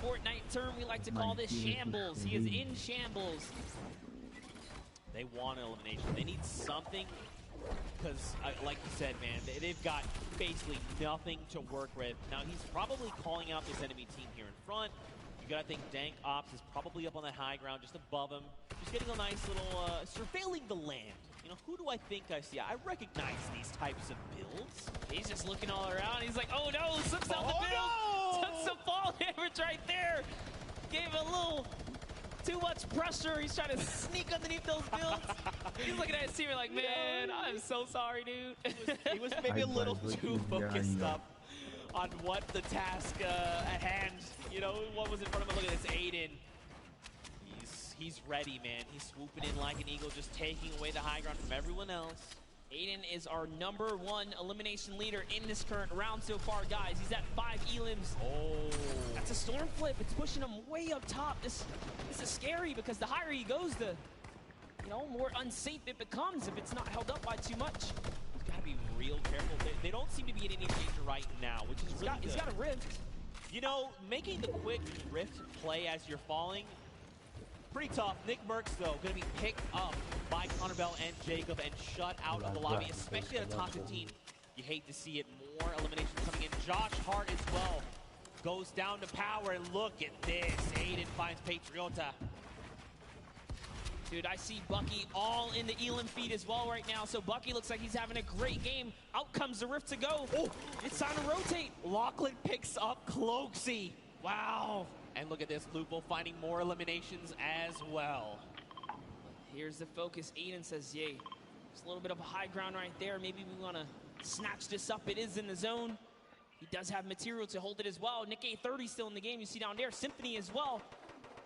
Fortnite term, we like to call this shambles. He is in shambles. They want an elimination. They need something because, like you said, man, they've got basically nothing to work with. Now, he's probably calling out this enemy team here in front. You gotta think Dank Ops is probably up on the high ground, just above him. Just getting a nice little, surveilling the land. You know, who do I think I see? I recognize these types of builds. He's just looking all around. He's like, oh no, slips out the build. Took some fall damage right there. Gave a little too much pressure. He's trying to sneak underneath those builds. He's looking at his team like, man, I'm so sorry, dude. He was maybe a little too focused up on what the task at hand, you know, what was in front of him. Look at this, Aiden. He's ready, man. He's swooping in like an eagle, just taking away the high ground from everyone else. Aiden is our #1 elimination leader in this current round so far, guys. He's at 5 elims. Oh. That's a storm flip. It's pushing him way up top. This is scary because the higher he goes, the more unsafe it becomes if it's not held up by too much. He's got to be real careful. They don't seem to be in any danger right now, which is really good. He's got a rift. You know, making the quick rift play as you're falling, pretty tough. Nick Merckx, though, going to be picked up by Connor Bell and Jacob and shut out of the lobby, especially at a top 15. You hate to see it. More eliminations coming in. Josh Hart as well goes down to power, and look at this. Aiden finds Patriota. Dude, I see Bucky all in the Elam feed as well right now. So Bucky looks like he's having a great game. Out comes the rift to go. Oh, it's time to rotate. Lachlan picks up Cloaksy. Wow. And look at this, Lupo finding more eliminations as well. Here's the focus. Aiden says, yay. There's a little bit of a high ground right there. Maybe we want to snatch this up. It is in the zone. He does have material to hold it as well. Nick A30 still in the game. You see down there, Symphony as well.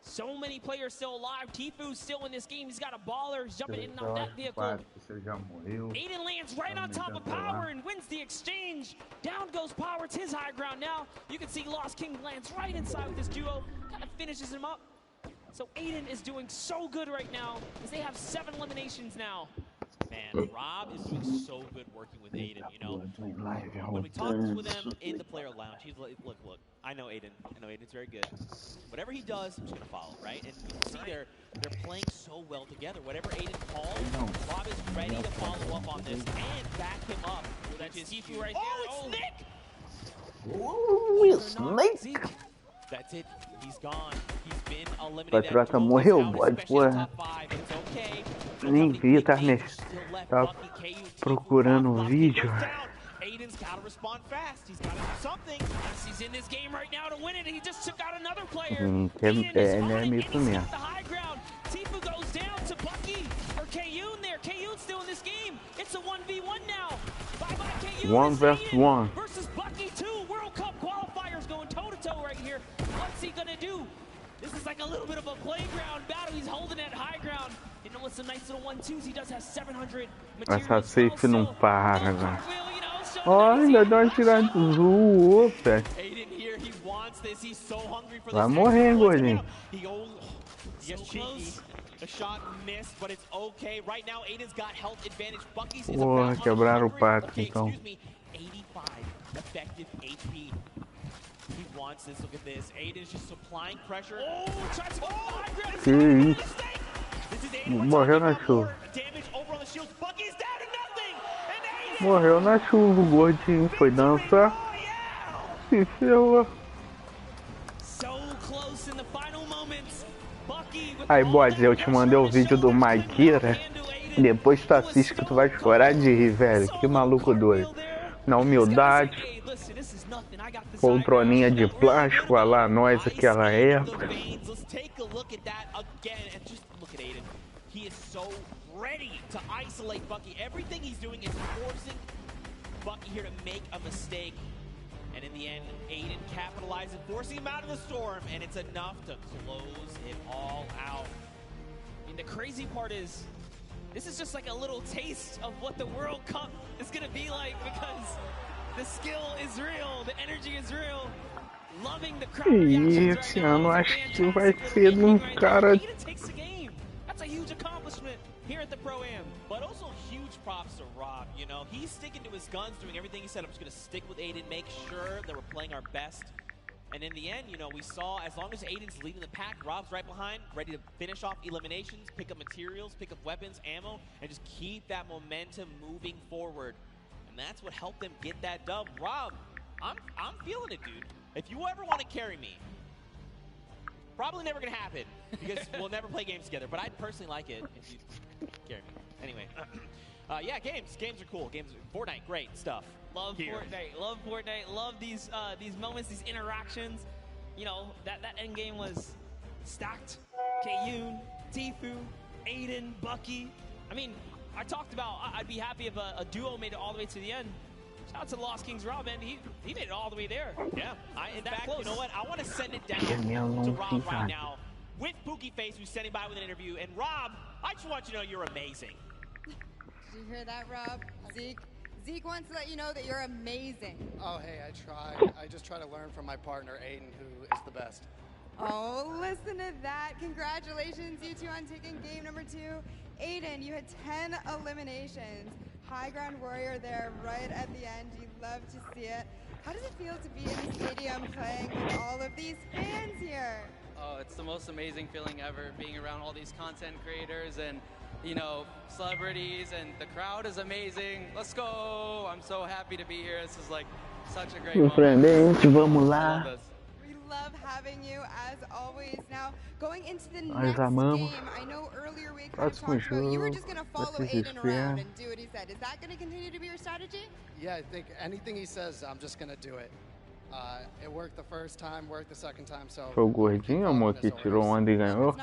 So many players still alive. Tifu's still in this game. He's got a baller. He's jumping in and out that vehicle. Aiden lands right on top of Power and wins the exchange. Down goes Power. It's his high ground now. You can see Lost King lands right inside with this duo. Kind of finishes him up. So Aiden is doing so good right now as they have 7 eliminations now. Man, Rob is doing so good working with Aiden, you know. When we talked with him in the player lounge, he's like, look, I know Aiden. I know Aiden's very good. Whatever he does, I'm just going to follow, right? And you can see they're playing so well together. Whatever Aiden calls, Rob is ready to follow up on this and back him up. So that's his Tifu right there. Oh, it's Nick! Ooh, Snake! That's it. He's gone. He's been eliminated. Patriota morreu, bode, porra. Nem vi, tá procurando um vídeo. Aiden's gotta respond fast. He's gotta do something. He's in this game right now to win it. He just took out another player. Tifu goes down to Bucky or Kayun there. Kayun's still in this game. It's a 1v1 now. Bye-bye Kayun. 1 vs 1. Versus Bucky 2. World Cup qualifiers going toe-to-toe right here. What's he gonna do? This is like a little bit of a playground battle. He's holding at high ground. You know, with some nice little 1-2s. He does have 700 materials. Essa safe não para, velho. Olha, ainda dá uma tirada zoou, velho. Vai morrer, gordinho. Porra, quebraram o pato, então. He wants this. Look at this. Aiden's just supplying pressure. Oh, tries to go high ground. Que isso? Morreu na chuva. Damage over on the shields. Bucky's down to nothing. And Aiden. Morreu na chuva, o gordinho foi dançar. Se ferrou. So close in the final moments. Bucky with Aí, bode, eu te mandei o vídeo do Maikira. Depois tu assiste que tu vai chorar de rir, velho. Que maluco doido. Na humildade. Poltroninha de plástico, lá nós aquela época. He is so ready to isolate Bucky. Everything he's doing is forcing Bucky here to make a mistake. And in the end, Aiden capitalizes, forcing him out of the storm, and it's enough to close it all out. I mean, the crazy part is, this is just like a little taste of what the World Cup is going to be like, because the skill is real, the energy is real. Loving the crowd reactions Esse ano acho que vai ser de um cara. That's a huge accomplishment here at the Pro-Am. But also huge props to Rob, you know. He's sticking to his guns, doing everything he said. I'm just going to stick with Aiden, make sure that we're playing our best. And in the end, you know, we saw as long as Aiden's leading the pack, Rob's right behind, ready to finish off eliminations, pick up materials, pick up weapons, ammo, and just keep that momentum moving forward. And that's what helped them get that dub. Rob, I'm feeling it, dude. If you ever want to carry me, probably never going to happen because we'll never play games together. But I'd personally like it if you carry me. Anyway, yeah, games are cool. Fortnite, great stuff. Love Fortnite. Love Fortnite. Love these moments, these interactions. You know, that end game was stacked. Kayun, Tifu, Aiden, Bucky. I mean, I talked about I'd be happy if a duo made it all the way to the end. Shout out to Lost Kings Rob, and he made it all the way there. Yeah, in fact, you know what? I want to send it down to Rob right now with Pookie Face, who's standing by with an interview. And Rob, I just want you to know you're amazing. Did you hear that, Rob? Zeke wants to let you know that you're amazing. Oh, hey, I try. I just try to learn from my partner, Aiden, who is the best. Oh, listen to that. Congratulations, you two, on taking game number 2. Aiden, you had 10 eliminations. High ground warrior there right at the end. You love to see it. How does it feel to be in the stadium playing with all of these fans here? Oh, it's the most amazing feeling ever, being around all these content creators and, you know, celebrities, and the crowd is amazing. Let's go! I'm so happy to be here. This is like such a great moment. Vamos lá. Love having you as always. Now, going into the next game, I know earlier we kind of talked about you were just going to follow Aiden around and do what he said. Is that going to continue to be your strategy? Yeah, I think anything he says, I'm just going to do it. It worked the first time, worked the second time, so... Foi o gordinho, amor, que tirou onda e ganhou?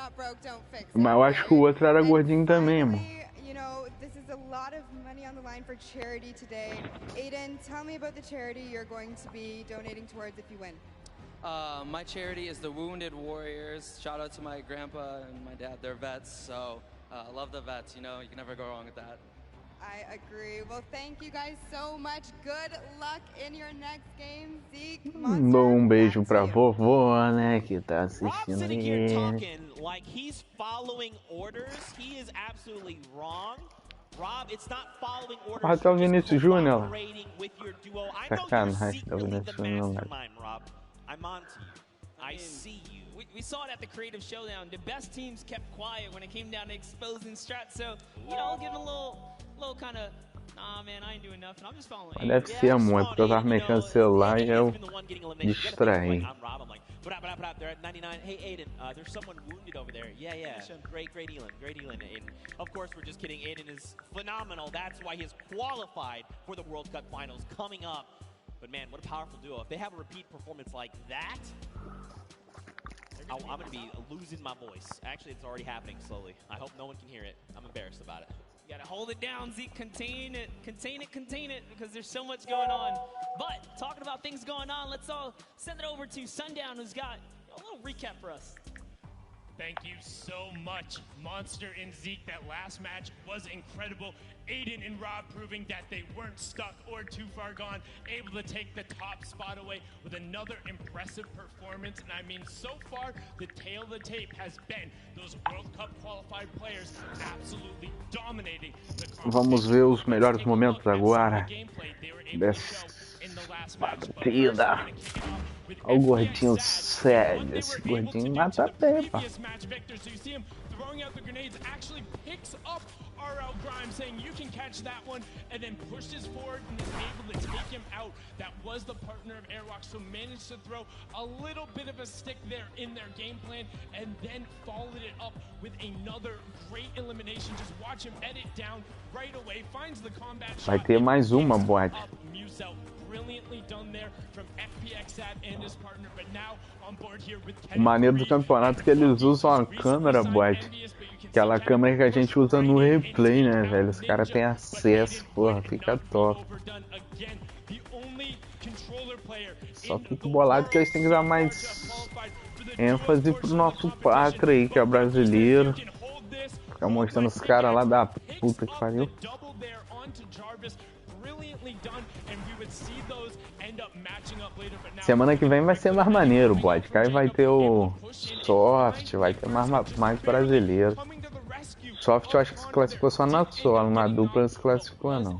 Mas eu acho que o outro era gordinho também, amor. You know, this is a lot of money on the line for charity today. Aiden, tell me about the charity you're going to be donating towards if you win. My charity is the Wounded Warriors. Shout out to my grandpa and my dad. They're vets, so I love the vets. You know, you can never go wrong with that. I agree. Well, thank you guys so much. Good luck in your next game, Zeke. Beijo pra vovô, né, que tá assistindo here ele. talking like he's following orders. He is absolutely wrong. Rob, it's not following orders. Até o Vinícius Júnior lá. With your duo. I know Sacanagem, you're tá o secretly Vinícius the Júnior lá. mastermind, Rob. I'm on to you. I see you. We saw it at the Creative Showdown. The best teams kept quiet when it came down to exposing strats. So, you know, give him a little kind of, nah, man, I ain't doing nothing. I'm just following. Deve ser, amor, porque eu tava mexendo no celular e eu distraí. They're at 99. Hey, Aiden, there's someone wounded over there. Yeah. Great Elin. Aiden. Of course, we're just kidding. Aiden is phenomenal. That's why he's qualified for the World Cup Finals coming up. But man, what a powerful duo. If they have a repeat performance like that, I'm going to be losing my voice. Actually, it's already happening slowly. I hope no one can hear it. I'm embarrassed about it. You gotta hold it down, Zeke. Contain it, because there's so much going on. But talking about things going on, let's all send it over to Sundown, who's got a little recap for us. Thank you so much, Monster and Zeke. That last match was incredible. Aiden and Rob proving that they weren't stuck or too far gone, able to take the top spot away with another impressive performance. And I mean, so far, the tail of the tape has been those World Cup qualified players absolutely dominating the competition. Vamos ver os melhores momentos agora dessa partida. Olha o gordinho sério, esse gordinho mata bem, pá. Throwing out the grenades, actually picks up RL Grimes, saying you can catch that one, and then pushes forward and is able to take him out. That was the partner of Airwalk, so managed to throw a little bit of a stick there in their game plan, and then followed it up with another great elimination. Just watch him edit down right away, finds the combat shot. Vai ter mais uma, boate. Brilliantly done there from FPXat and his partner, but now on board here with O maneiro do campeonato é que eles usam a câmera, boate. Aquela câmera que a gente usa no replay, né, velho? Os caras têm acesso, porra, fica top. Só fico bolado que eles têm que dar mais ênfase pro nosso pátrio aí, que é brasileiro. Ficar mostrando os caras lá da puta que pariu. Semana que vem vai ser mais maneiro, boy. Aí vai ter o Soft, vai ter mais brasileiro. Soft eu acho que se classificou só na solo, na dupla não se classificou não.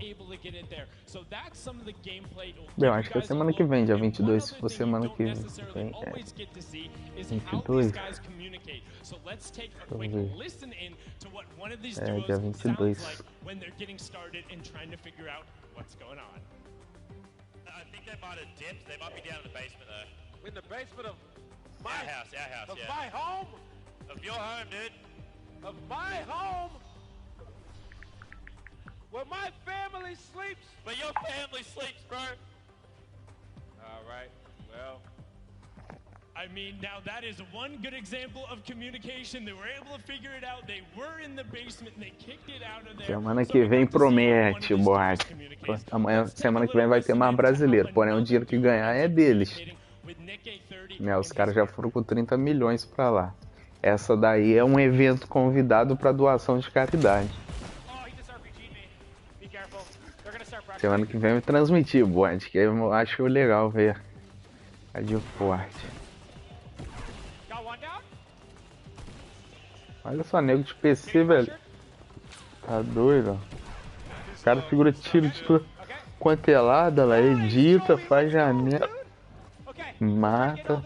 Bem, eu acho que é semana que vem, dia 22, se for semana que vem. 22. Deixa eu ver. É, dia 22. I think they might have dipped. They might be down in the basement though. In the basement of my house, of yeah. My home? Of your home, dude. Of my home? Where my family sleeps? Where your family sleeps, bro. Alright, well. I mean, now that is one good example of communication. They were able to figure it out. They were in the basement and they kicked it out of there. Semana que vem promete, boate. Amanhã, semana que vem vai ter mais brasileiro. Porém, o dinheiro que ganhar é deles. Né, os caras já foram com 30 milhões pra lá. Essa daí é um evento convidado para doação de caridade. Semana que vem vai transmitir, boate, que eu acho legal ver a de forte. Olha só, nego de PC, velho. Tá doido, ó. O cara figura tiro de tudo quanto é lado, ela edita, faz janela, mata.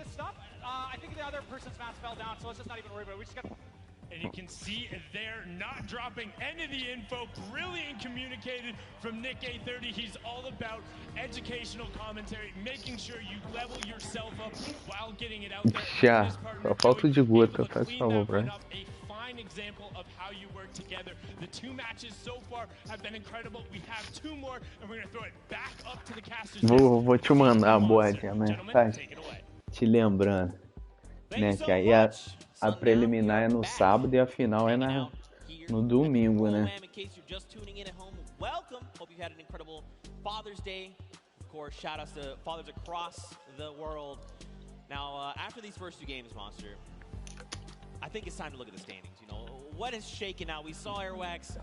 And you can see they're not dropping any of the info. Brilliant communicated from Nick A30. He's all about educational commentary, making sure you level yourself up while getting it out there. Já, só falta de gota, faz favor, pra mim. prime example of how you work together. The 2 matches so far have been incredible. We have 2 more, and we're going to throw it back up to the casters. Vou te mandar, Bode, a mensagem. Te lembrando, né, que aí a preliminar é no sábado e a final é no domingo, né? Welcome. Hope you had an incredible Father's Day. Of course, shout outs to fathers across the world. Now, after these first 2 games, Monster, I think it's time to look at the standings. You know, what is shaken out? We saw Airwax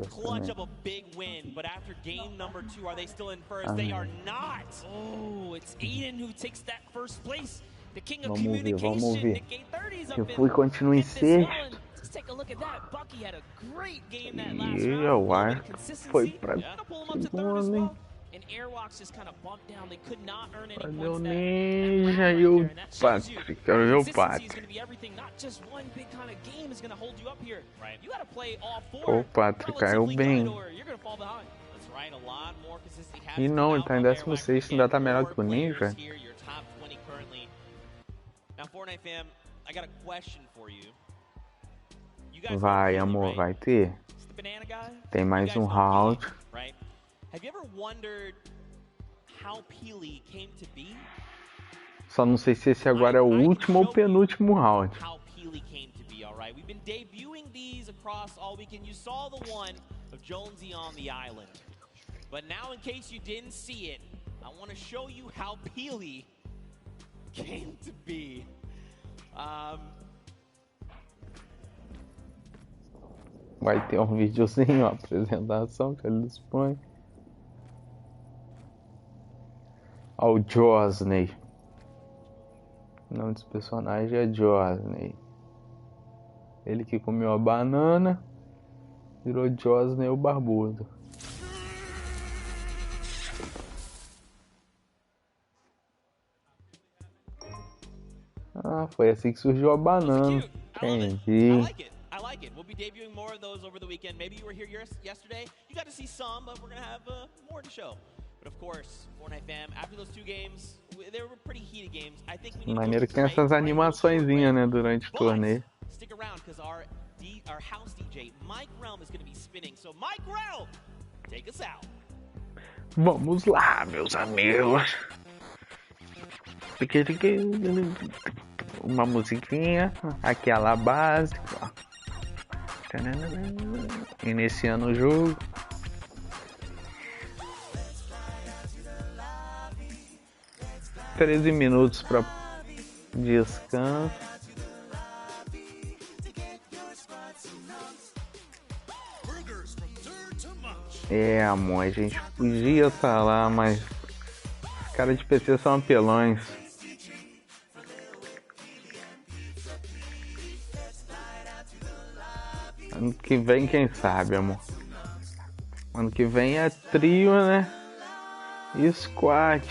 clutch up a big win, but after game number 2, are they still in first? They are not. Oh, it's Aiden who takes that first place. The king of Vamos ver. communication. The K30's up Eu fui continuar em sexto. Let's take a look at that. Bucky had a great game that E last eu round. acho foi pra segundo, hein? And Airwalks just kind of bumped down. They could not earn any Cadê o points Ninja e o Patrick? Quero ver o Patrick. O Patrick caiu bem. E não, ele tá em 16º, ainda tá melhor que o Ninja. Vai, amor, vai ter. Tem mais um round. Só não sei se esse agora é o último ou penúltimo round. We've been debuting these across all weekend. You saw the one of Jonesy on the island. But now, in case you didn't see it, I want to show you how Peely came to be. Vai ter um videozinho, uma apresentação que eles põem. Ó, o Josney. O nome desse personagem é Josney. Ele que comeu a banana virou Josney o barbudo. Ah, foi assim que surgiu a banana. Entendi. I like it. We'll be debuting more of those over the weekend. Maybe you were here yesterday. You got to see some, but we're going to have more to show. But of course, Fortnite fam, after those 2 games, they were pretty heated games. I think we need maneiro que tem essas animaçõezinhas, né, durante o torneio. Stick around because our house DJ, Mike Realm, is going to be spinning. So Mike Realm, take us out. Vamos lá, meus amigos. Uma musiquinha, aquela básica. Iniciando o jogo. $13 minutos para descanso. Amor, a gente podia estar lá, mas os caras de PC são apelões. Ano que vem, quem sabe, amor? Ano que vem é trio, né? E squad.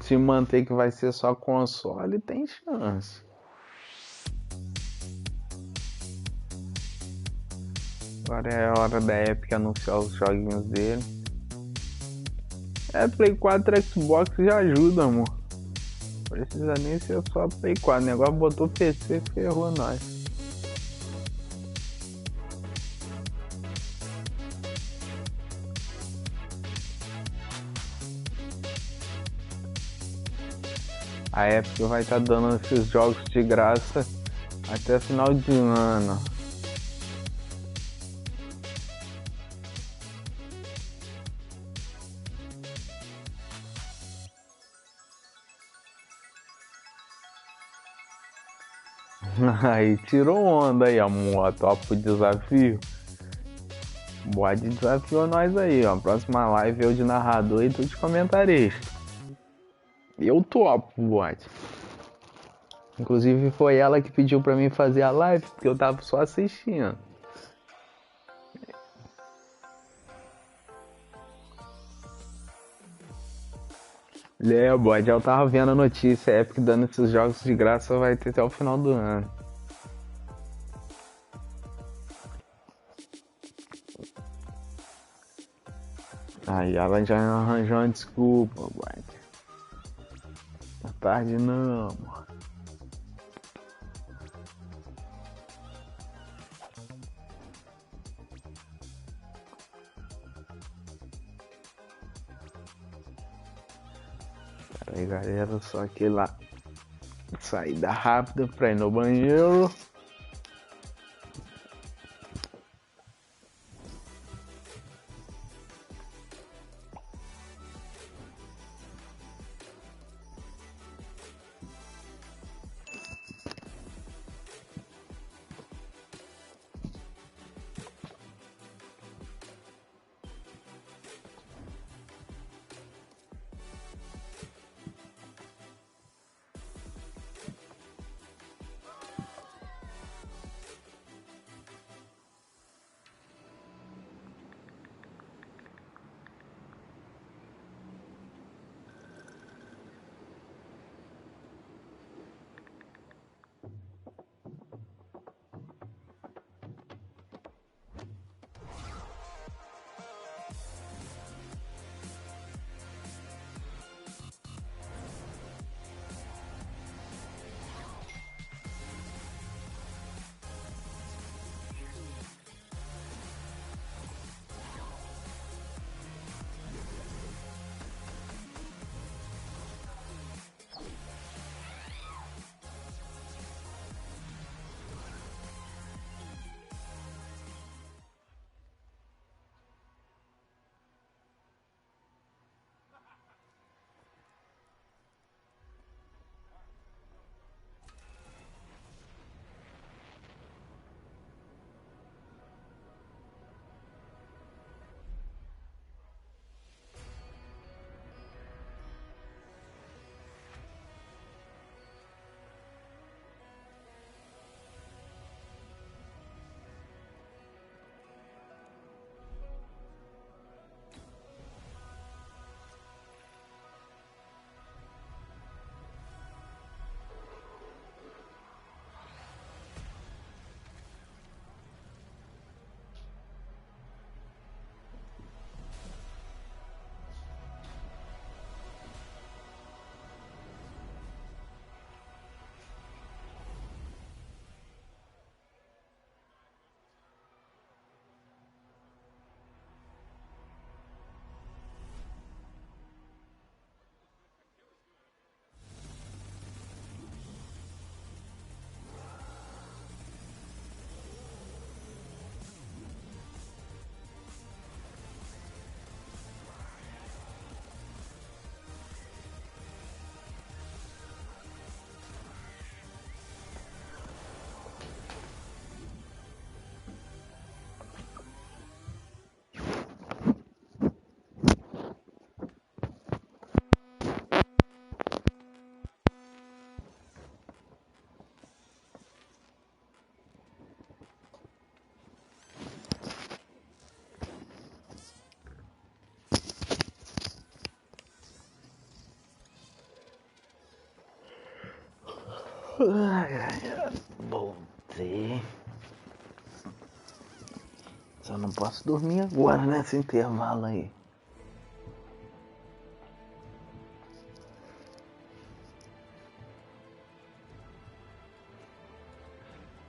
Se manter que vai ser só console, tem chance. Agora é a hora da Epic anunciar os joguinhos dele. Play 4 Xbox já ajuda, amor. Precisa nem ser só Play 4. O negócio botou PC e ferrou nós. A Epic vai estar dando esses jogos de graça até final de ano. Aí tirou onda aí, amor. Topa o desafio. Bode desafiou nós aí, ó. Próxima live eu de narrador e tu de comentarista. Eu topo, Bode. Inclusive foi ela que pediu pra mim fazer a live, porque eu tava só assistindo. Bode, eu tava vendo a notícia, a Epic dando esses jogos de graça vai ter até o final do ano. Aí ela já arranjou uma desculpa, Bode. tarde não. Pera aí, galera, só aquela saída rápida pra ir no banheiro. Voltei. Só não posso dormir agora nesse intervalo aí.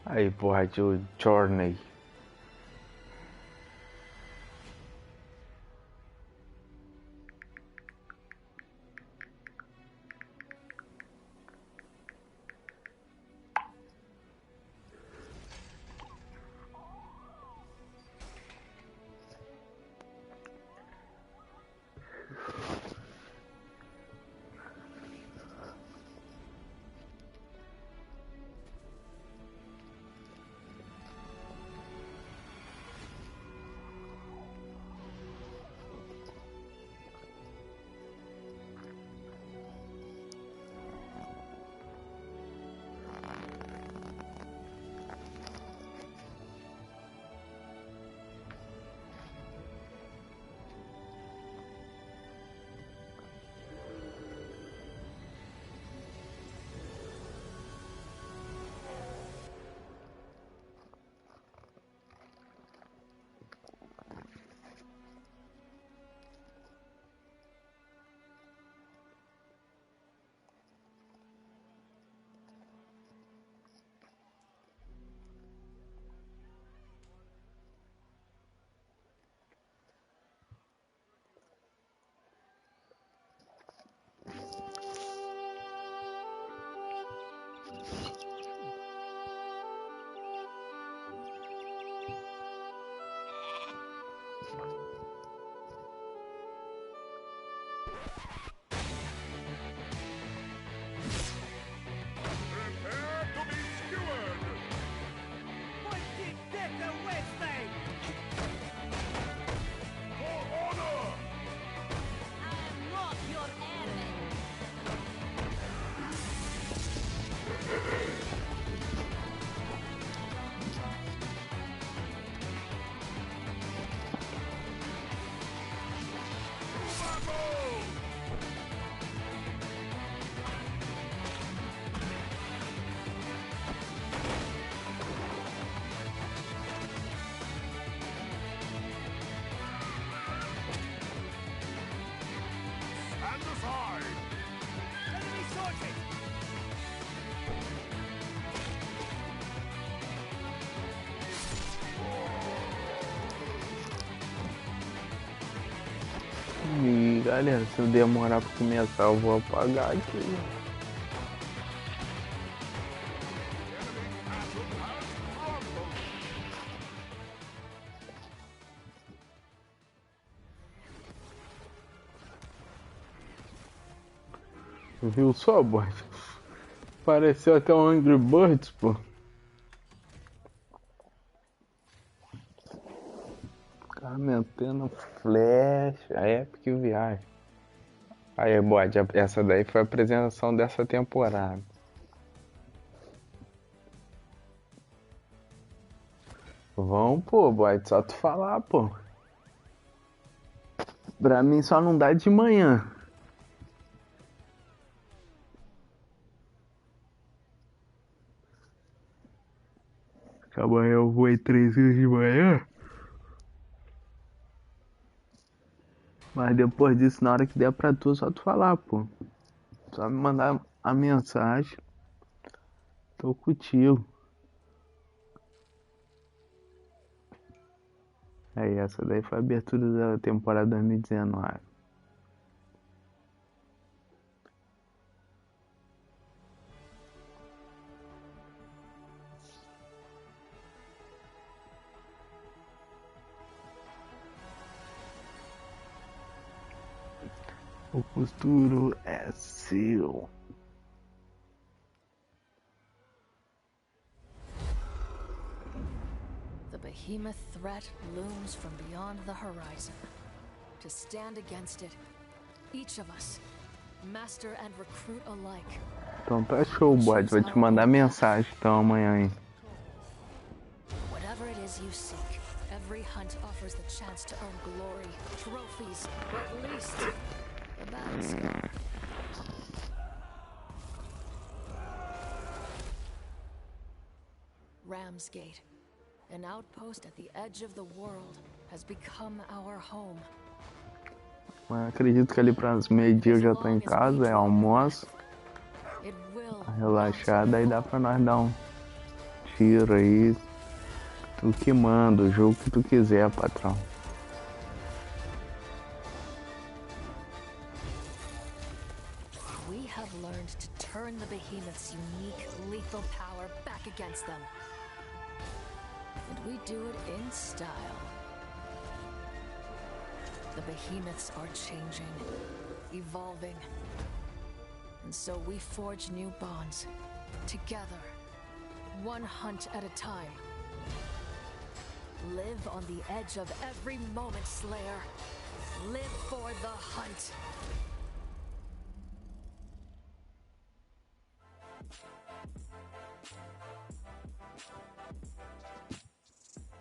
Aí, porra, tio Journey. E galera, se eu demorar pra começar, eu vou apagar aqui. Viu só, boy? Pareceu até um Angry Birds, pô. Tá metendo flash, a Epic viagem. Aí, bode, essa daí foi a apresentação dessa temporada. Vão, pô, bode, só tu falar, pô. Pra mim só não dá de manhã. Amanhã eu vou em 3 horas de manhã. Mas depois disso, na hora que der pra tu, só tu falar, pô. Só me mandar a mensagem. Tô contigo. Aí, essa daí foi a abertura da temporada 2019. O futuro é seu. The behemoth threat looms from beyond the horizon. To stand against it, each of us, master and recruit alike. Então tá show, bode. Vou te mandar mensagem então amanhã, hein. Whatever it is you seek, every hunt offers the chance to earn glory, trophies, or at least the bags. Ramsgate, an outpost at the edge of the world, has become our home. Mas acredito que ali para as meio-dia eu já tô em casa, é almoço. Relaxada, aí dá pra nós dar um tiro aí. Tu que manda, o jogo que tu quiser, patrão. We have learned to turn the behemoth's unique, lethal power back against them. And we do it in style. The behemoths are changing, evolving. And so we forge new bonds, together, one hunt at a time. Live on the edge of every moment, Slayer. Live for the hunt.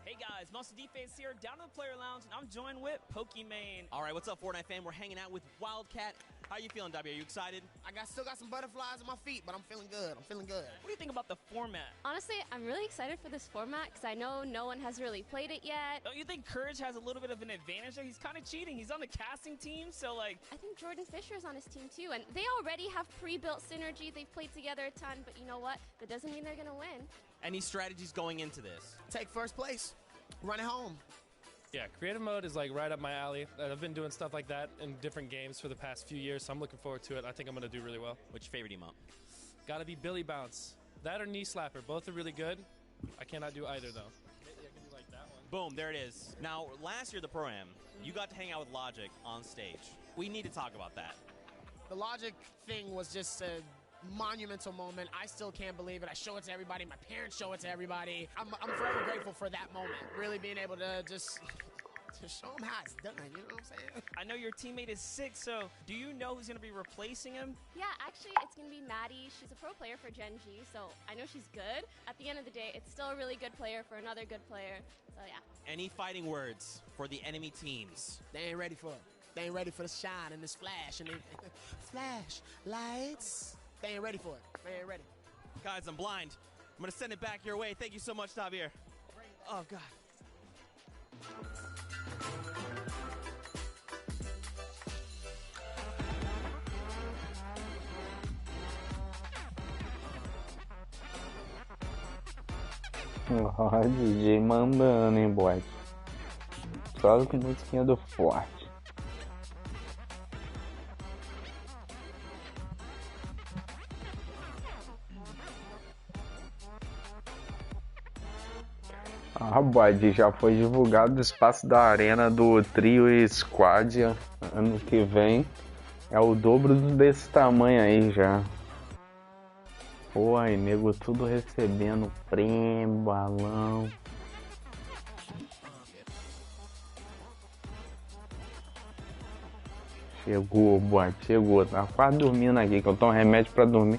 Hey guys, Muscle Defense here, down in the player lounge, and I'm joined with Pokimane. All right, what's up, Fortnite fam? We're hanging out with Wildcat. How you feeling, W? Are you excited? Still got some butterflies in my feet, but I'm feeling good. I'm feeling good. What do you think about the format? Honestly, I'm really excited for this format because I know no one has really played it yet. Don't you think Courage has a little bit of an advantage there? He's kind of cheating. He's on the casting team, so like... I think Jordan Fisher's on his team too, and they already have pre-built synergy. They've played together a ton, but you know what? That doesn't mean they're going to win. Any strategies going into this? Take first place. Run it home. Yeah, creative mode is like right up my alley. I've been doing stuff like that in different games for the past few years, so I'm looking forward to it. I think I'm going to do really well. What's your favorite emote? Gotta be Billy Bounce. That or Knee Slapper. Both are really good. I cannot do either, though. Maybe I can do like that one. Boom, there it is. Now, last year the Pro-Am, you got to hang out with Logic on stage. We need to talk about that. The Logic thing was just a monumental moment. I still can't believe it. I show it to everybody. My parents show it to everybody. I'm forever grateful for that moment. Really being able to just to show them how it's done. You know what I'm saying? I know your teammate is sick, so do you know who's going to be replacing him? Yeah, actually, it's going to be Maddie. She's a pro player for Gen G, so I know she's good. At the end of the day, it's still a really good player for another good player. So, yeah. Any fighting words for the enemy teams? They ain't ready for it. They ain't ready for the shine and this flash and flash lights. They ain't ready for it. They ain't ready. Guys, I'm blind. I'm going to send it back your way. Thank you so much, Javier. Oh, God. Ó, DJ mandando, hein, boy. Só com musiquinha do Forte. Ah, boy, já foi divulgado o espaço da arena do Trio e Squad ano que vem. É o dobro desse tamanho aí já. Pô, aí, nego, tudo recebendo prêmio, balão. Chegou, boy, chegou. Tá quase dormindo aqui, que eu tomo remédio pra dormir.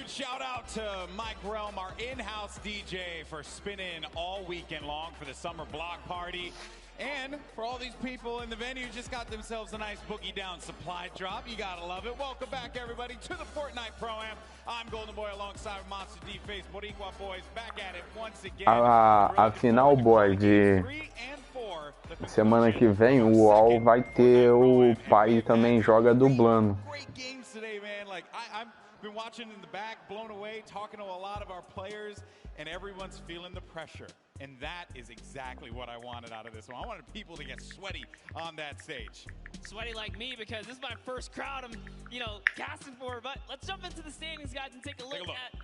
Shout out to Mike Realm, our in-house DJ, for spinning all weekend long for the summer block party. And for all these people in the venue who just got themselves a nice boogie down supply drop. You gotta love it. Welcome back, everybody, to the Fortnite Pro-Am. I'm Golden Boy alongside Monster D-Face, Boricua Boys, back at it once again. A final, boy, de semana que vem, o UOL vai ter o pai também joga dublando. Been watching in the back, blown away, talking to a lot of our players, and everyone's feeling the pressure. And that is exactly what I wanted out of this one. I wanted people to get sweaty on that stage. Sweaty like me, because this is my first crowd I'm, gassing for. But let's jump into the standings, guys, and take a look at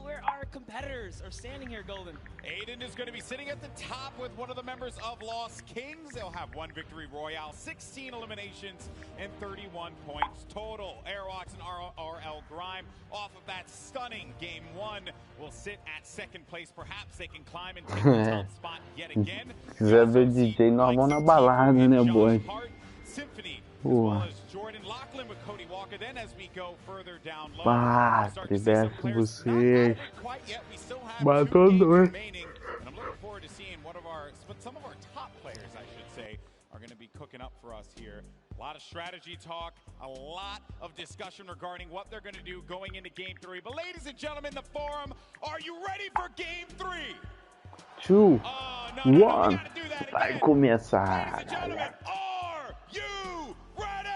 where our competitors are standing here, Golden. Aiden is going to be sitting at the top with one of the members of Lost Kings. They'll have 1 victory royale, 16 eliminations, and 31 points total. Airwalks and RL Grime, off of that stunning game 1, will sit at 2nd place. Perhaps they can climb and take the top spot yet again. Quiser ver DJ, nós vamos na balada, né, boy? Symphony, as well as Jordan Lachlan with Cody Walker. Then as we go further down low, desce vocês. Matou dois. And I'm looking forward to seeing some of our top players, I should say, are going to be cooking up for us here. A lot of strategy talk, a lot of discussion regarding what they're going to do going into Game 3. But ladies and gentlemen, the forum, are you ready for Game 3? 2, 1, vai começar, galera. Are you ready?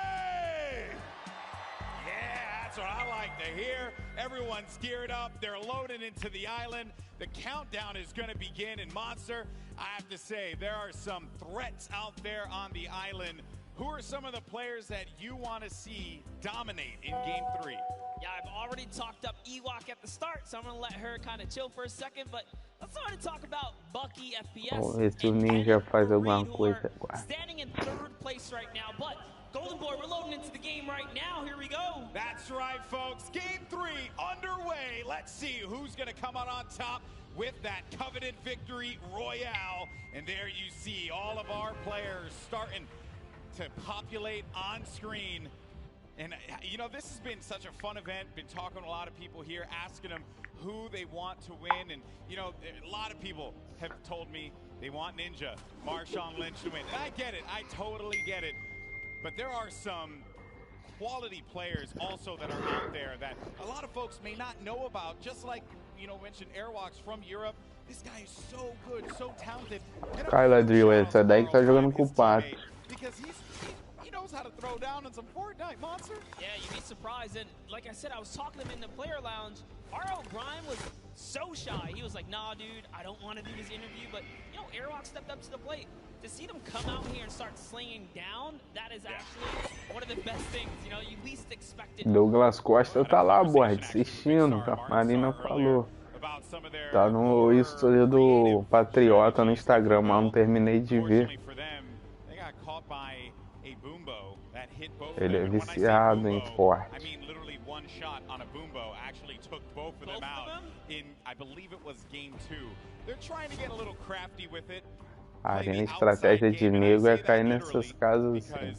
Yeah, that's what I like to hear. Everyone's geared up. They're loaded into the island. The countdown is going to begin. And Monster, I have to say, there are some threats out there on the island. Who are some of the players that you want to see dominate in Game 3? Yeah, I've already talked up Ewok at the start, so I'm going to let her kind of chill for a second. But let's start to talk about Bucky FPS. Vamos ver se o Ninja faz alguma coisa agora. Standing in 3rd place right now, but Golden Boy, we're loading into the game right now. Here we go. That's right, folks. Game 3 underway. Let's see who's going to come out on top with that coveted victory royale. And there you see all of our players starting to populate on screen. And, this has been such a fun event. Been talking to a lot of people here, asking them who they want to win. And, a lot of people have told me they want Ninja, Marshawn Lynch to win. And I get it. I totally get it. But there are some quality players also that are out there that a lot of folks may not know about. Just like, mentioned Airwalks from Europe. This guy is so good, so talented. Kyla Drill, essa daí que tá jogando com o Pato. Because He knows how to throw down in some Fortnite, Monster. Yeah, you'd be surprised. And like I said, I was talking to him in the player lounge. RL Grime was so shy. He was like, nah, dude, I don't want to do this interview. But, you know, Airwalk stepped up to the plate. To see them come out here and start slinging down, that is actually one of the best things, you know, you least expected. Douglas Costa tá lá, boy, assistindo, que a Marina falou. Tá no history do Patriota no Instagram, mas não terminei de ver. Ele é viciado em Fortnite. A estratégia de nego é cair nessas casas assim.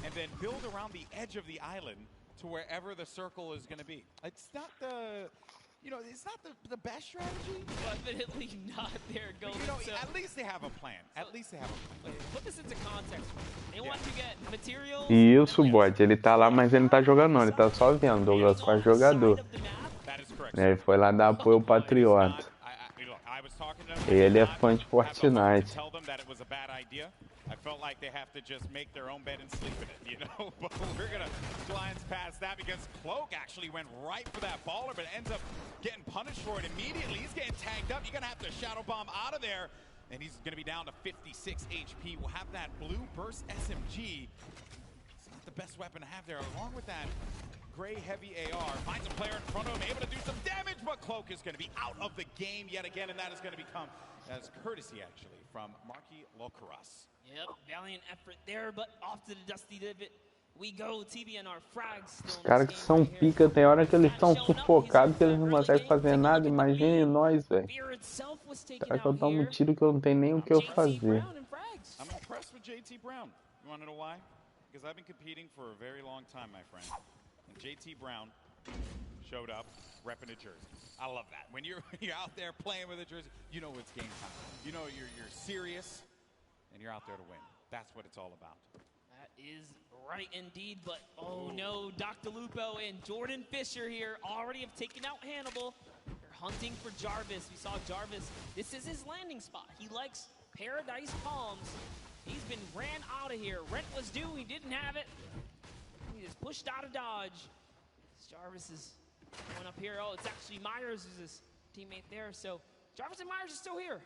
And then build around the edge of the island to wherever the circle is going to be. It's not the, you know, it's not the best strategy. Definitely not their goal. You know, at least they have a plan. At least they have a plan. Put this into context. They want to get materials. Isso, bot. Ele tá lá, mas ele não tá jogando não. Ele tá só vendo. Douglas Costa jogador. Ele foi lá dar apoio ao Patriota. Ele é fã de Fortnite. I felt like they have to just make their own bed and sleep in it, you know? But we're going to glance past that because Cloak actually went right for that baller, but ends up getting punished for it immediately. He's getting tagged up. You're going to have to Shadow Bomb out of there. And he's going to be down to 56 HP. We'll have that blue burst SMG. It's not the best weapon to have there. Along with that gray heavy AR. Finds a player in front of him, able to do some damage, but Cloak is going to be out of the game yet again, and that is going to become as courtesy, actually, from Marky Locaras. Yep, valiant effort there, but off to the dusty divot we go. TBNR frags. Os caras que são pica, tem hora que eles estão sufocados, que eles não conseguem fazer nada. Imagine nós, velho. Será que eu tomo um tiro que eu não tenho nem o que eu fazer? I'm impressed with JT Brown. You want to know why? Because I've been competing for a very long time, my friend. And JT Brown showed up repping a jersey. I love that. When you're out there playing with a jersey, you know it's game time. You know you're serious. And you're out there to win. That's what it's all about. That is right indeed, but oh no, Dr. Lupo and Jordan Fisher here already have taken out Hannibal. They're hunting for Jarvis. We saw Jarvis. This is his landing spot. He likes Paradise Palms. He's been ran out of here. Rent was due, he didn't have it. He just pushed out of Dodge. Jarvis is going up here. Oh, it's actually Myers who's his teammate there. So Jarvis and Myers are still here.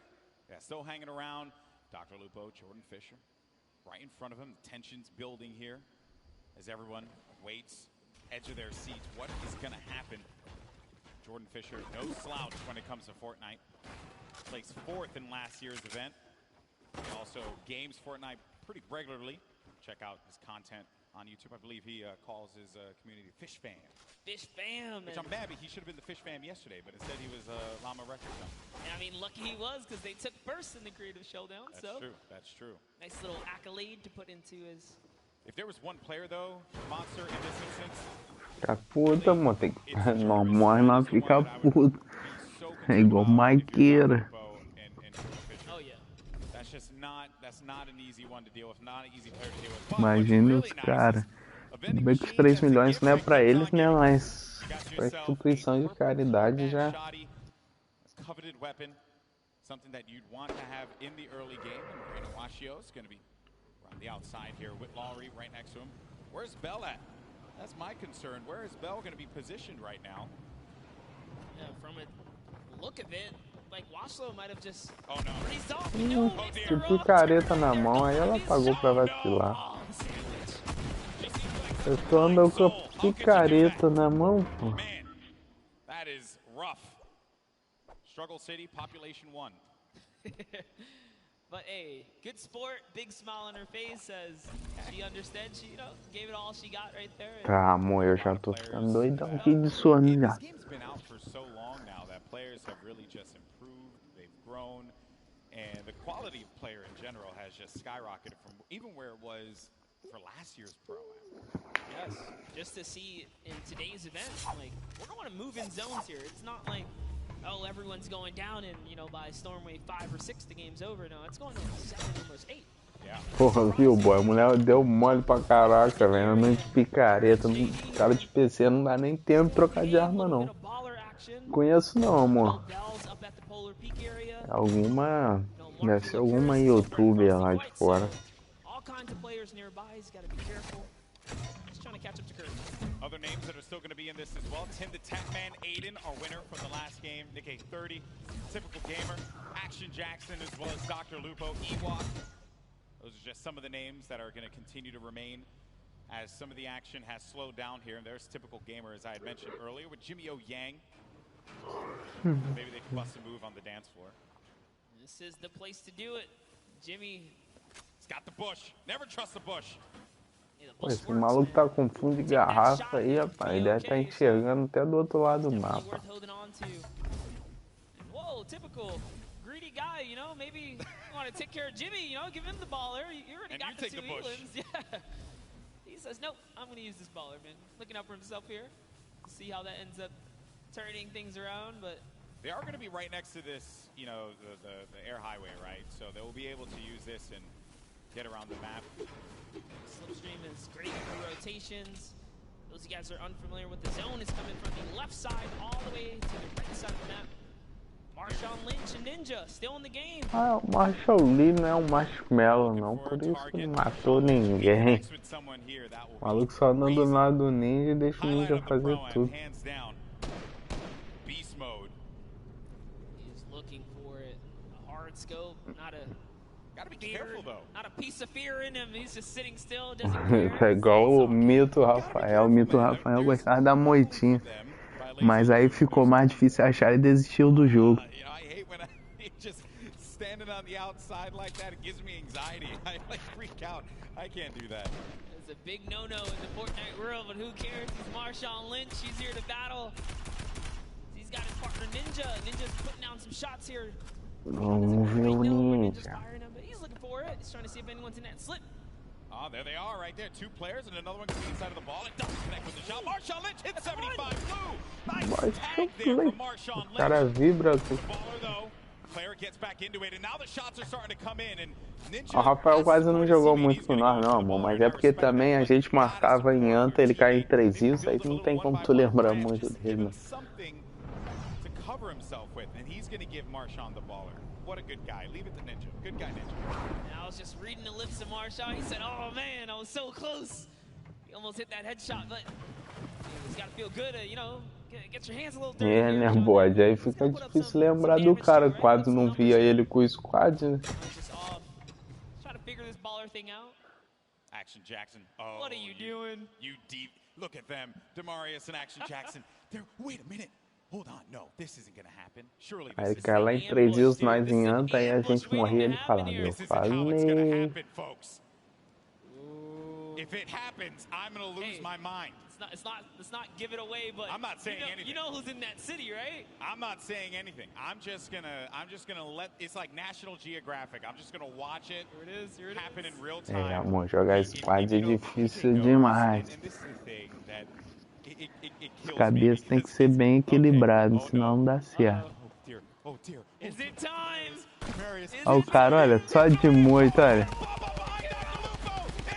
Yeah, still hanging around. Dr. Lupo, Jordan Fisher, right in front of him. The tension's building here as everyone waits, edge of their seats. What is going to happen? Jordan Fisher, no slouch when it comes to Fortnite. Placed 4th in last year's event. He also games Fortnite pretty regularly. Check out his content on YouTube. I believe he calls his community Fish Fam. Fish Fam. Which I'm mad, he should have been the Fish Fam yesterday, but instead he was Llama Records. And I mean, lucky he was, because they took first in the Creative Showdown. That's true. That's true. Nice little accolade to put into his... If there was one player, though, Monster, in this instance... Fica puta, mano. Tem que... Não morre, não fica puta. É igual Maiqueira. Imagina os caras. Bem que os 3 milhões não é pra eles, né? Mas pra instituição de caridade já. Coveted weapon, something that you'd want to have in the early game. And Washio is going to be around the outside here with Lowry right next to him. Where's Bell at? That's my concern. Where is Bell going to be positioned right now? Yeah, from a look of it, like Washlow might have just... Oh no. De picareta na mão, aí ela pagou pra vacilar. Eu tô andando com a picareta na mão, pô. That is rough. Struggle City, population 1. But hey, good sport, big smile on her face, says she understands, she, you know, gave it all she got right there. Ah, amor, eu já tô ficando doidão aqui de sono já. This game's been out for so long now that players have really just improved, they've grown, and the quality of player in general has just skyrocketed from even where it was for last year's Pro Am. Yes, just to see in today's event, like, we're going to move in zones here. It's not like, oh, everyone's going down and, you know, by Storm Wave 5 or 6, the game's over. No, it's going to 7, almost 8. Yeah. Porra, viu, boy? A mulher deu mole pra caraca, velho. Andando de picareta. Cara de PC não dá nem tempo de trocar de arma, não. Conheço não, amor. Alguma. Deve ser alguma youtuber lá de fora. All kinds of players nearby. He's got to be careful. Just trying to catch up to Kurt. Other names that are still going to be in this as well. Tim the Tech Man, Aiden, our winner from the last game. Nick A30, Typical Gamer, Action Jackson, as well as Dr. Lupo, Ewok. Those are just some of the names that are going to continue to remain as some of the action has slowed down here. And there's Typical Gamer, as I had mentioned earlier, with Jimmy O Yang. Maybe they can bust a move on the dance floor. This is the place to do it. Jimmy. He's got the bush. Never trust the bush. Pô, esse maluco tá com fundo de garrafa aí, rapaz. Ele deve estar enxergando até do outro lado do mapa. Whoa, typical greedy guy, you know, maybe you want to take care of Jimmy, you know, give him the baller. You already got the two Elands. Yeah. He says, nope, I'm going to use this baller, man. Looking out for himself here. See how that ends up turning things around, but they are going to be right next to this, you know, the air highway, right? So they will be able to use this and get around the map. Slipstream is great for rotations. Those of you guys are unfamiliar with the zone is coming from the left side all the way to the right side of the map. Marshawn Lynch and Ninja still in the game. Ah, o Marshall Lee não é um marshmallow não, por isso não matou ninguém. O maluco só anda do lado do ninja e deixa o ninja fazer tudo. Beast mode. He's looking for it. A hard scope, not a Gotta be careful though. Not a piece of fear in him. He's just sitting still, doesn't care. É igual o Mito Rafael. O Mito Rafael gostava da moitinha. Mas aí ficou mais difícil achar e desistiu do jogo. Just standing on the outside like that, it gives me anxiety. I like freak out. I can't do that. It's a big no-no in the Fortnite world, but who cares? He's Marshawn Lynch. He's here to battle. He's got his partner Ninja. Ninja's putting down some shots here. Vamos ver o ninja. He's looking for it. He's trying to see if anyone's in that slip. Oh, there they are right there. Two players and another one can be inside of the ball. It doesn't connect with the shot. Marshawn Lynch hits 75 blue. Nice tag there from Marshawn Lynch. O cara vibra com... Player gets back into it and now the shots are starting to come in and Ninja... O Rafael quase não jogou muito com nós não, amor, mas é porque também a gente marcava em anta, ele cai em 3 rios, aí não tem como tu lembrar muito dele. Cover himself with, and he's going to give Marshawn the baller. What a good guy. Leave it to Ninja. Good guy, Ninja. I was just reading the lips of Marshawn. He said, oh man, I was so close. He almost hit that headshot, but he's got to feel good, you know, get your hands a little dirty. É, né, bode? Aí fica difícil lembrar do cara, quase não via ele com o squad, né? Trying to figure this baller thing out. Action Jackson. Oh, what are you doing? You deep. Look at them. Demarius and Action Jackson. Wait a minute. Hold on, no, this isn't gonna happen. Surely this aí cai lá em 3 rios, nós em anta, aí a gente morria e ele falava, eu falei... If it happens, I'm gonna lose my mind. Let's not give it away, but I'm not saying anything. You know who's in that city, right? I'm not saying anything. I'm just gonna let, it's like National Geographic. I'm just gonna watch it happen in real time. É, amor, jogar squad é difícil demais. As cabeças têm que ser bem equilibradas, senão não dá certo. Olha o cara, olha, só de moito, olha.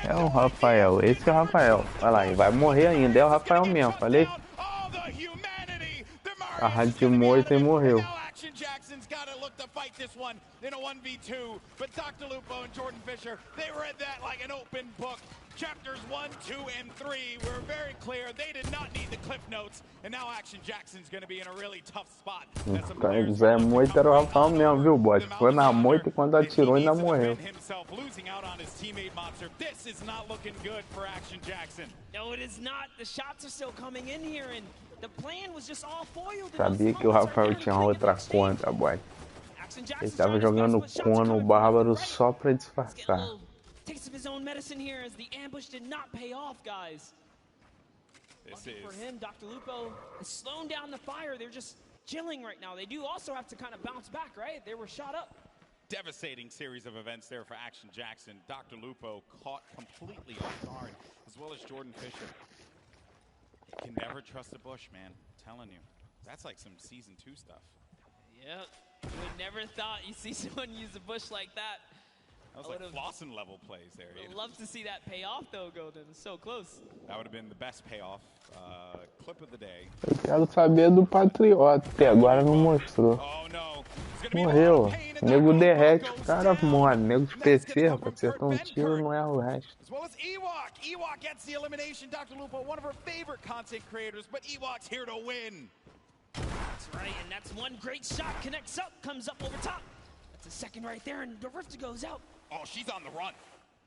É o Rafael, esse é o Rafael. Olha lá, ele vai morrer ainda, é o Rafael mesmo, falei. A rádio de moito e morreu. Fight this one in a 1v2, but Dr. Lupo and Jordan Fisher, they read that like an open book. Chapters 1, 2, and 3 were very clear. They did not need the cliff notes, and now Action Jackson's going to be in a really tough spot. Zé Moito era o Rafael mesmo, viu, bode? Foi na moita e quando atirou ainda morreu. Losing out on his teammate Monster. This is not looking good for Action Jackson. No, it is not. The shots are still coming in here, and the plan was just all foiled. Sabia que o Rafael tinha outra conta, bode. Ele estava jogando Cono Bárbaro só para disfarçar. Takes of his own medicine here as the ambush did not pay off, guys. For him, Dr. Lupo has slowed down the fire. They're just chilling right now. They do also have to kind of bounce back, right? They were shot up. Devastating series of events there for Action Jackson. Dr. Lupo caught completely off guard, as well as Jordan Fisher. You can never trust the bush, man. I'm telling you. That's like some Season 2 stuff. Yep. You would never thought you'd see someone use a bush like that. That was like Flossin level plays there. I'd love to see that pay off, though, Golden. It's so close. That would have been the best payoff. Eu quero saber do Patriota, até agora não mostrou. Morreu. O nego derrete, o cara morre. O nego de PC, pra acertar um tiro não é o resto. As well as Ewok. Ewok gets the elimination. Dr. Lupo, one of her favorite content creators, but Ewok's here to win. That's right, and that's one great shot. Connects up, comes up over top. That's a second right there, and the rift goes out. Oh, she's on the run.